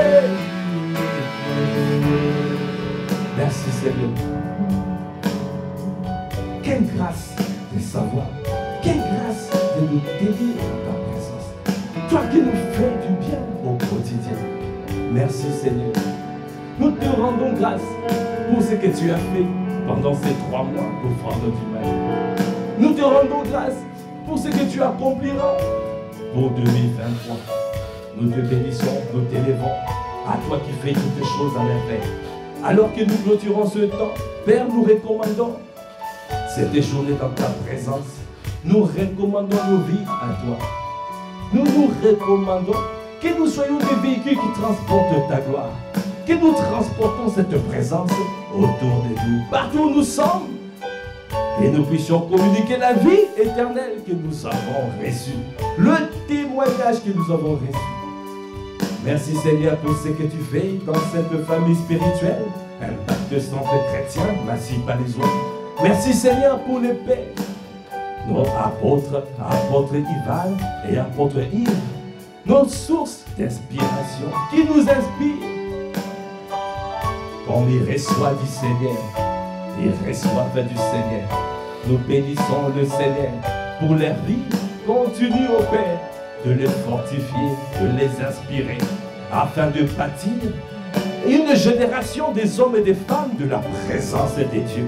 Merci Seigneur. Quelle grâce de savoir, quelle grâce de nous tenir dans ta présence. Toi qui nous fais du bien au quotidien. Merci Seigneur. Nous te rendons grâce pour ce que tu as fait pendant ces 3 mois d'offrande du mal. Nous te rendons grâce pour ce que tu accompliras pour 2023. Nous te bénissons, nous t'élevons à toi qui fais toutes choses à merveille. Alors que nous clôturons ce temps, Père, nous recommandons cette journée dans ta présence. Nous recommandons nos vies à toi. Nous nous recommandons que nous soyons des véhicules qui transportent ta gloire. Que nous transportons cette présence autour de nous, partout où nous sommes, et nous puissions communiquer la vie éternelle que nous avons reçue, le témoignage que nous avons reçu. Merci Seigneur pour ce que tu fais dans cette famille spirituelle, Impact Centre Chrétien, Massy Palaisois. Merci Seigneur pour les pères, nos apôtres, apôtre Ivan et apôtre Yves, nos sources d'inspiration qui nous inspirent. Comme ils reçoivent du Seigneur, ils reçoivent du Seigneur. Nous bénissons le Seigneur pour leur vie. Continue, au Père, de les fortifier, de les inspirer, afin de bâtir une génération des hommes et des femmes de la présence de Dieu.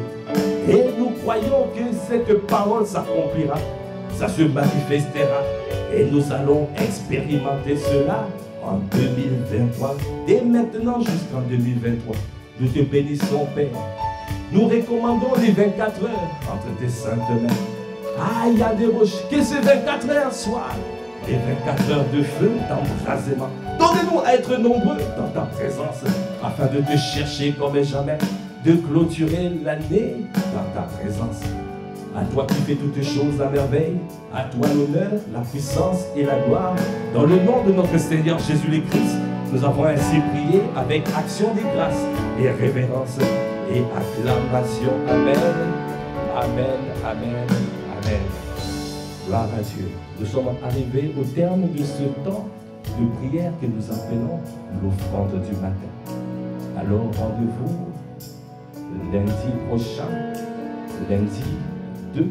Et nous croyons que cette parole s'accomplira, ça se manifestera, et nous allons expérimenter cela en 2023, dès maintenant jusqu'en 2023. Nous te bénissons, Père. Nous recommandons les 24 heures entre tes saintes mains. Aïe, à des roches, que ces 24 heures soient les 24 heures de feu d'embrasement. Donnez-nous à être nombreux dans ta présence, afin de te chercher comme jamais, de clôturer l'année dans ta présence. À toi qui fais toutes choses à merveille, à toi l'honneur, la puissance et la gloire. Dans le nom de notre Seigneur Jésus le Christ, nous avons ainsi prié avec action de grâce et révérence et acclamation. Amen, amen, amen, amen. Gloire à Dieu. Nous sommes arrivés au terme de ce temps de prière que nous appelons l'offrande du matin. Alors rendez-vous lundi prochain, lundi 2,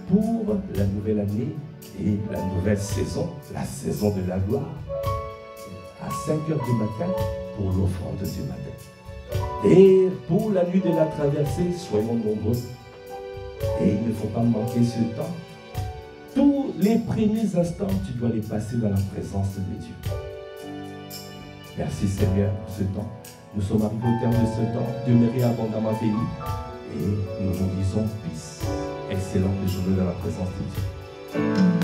pour la nouvelle année et la nouvelle saison, la saison de la gloire, à 5 heures du matin pour l'offrande du matin. Et pour la nuit de la traversée, soyons nombreux. Et il ne faut pas manquer ce temps. Tous les premiers instants, tu dois les passer dans la présence de Dieu. Merci Seigneur pour ce temps. Nous sommes arrivés au terme de ce temps. Demeurez abondamment bénis. Et nous vous disons peace. Excellente journée dans la présence de Dieu.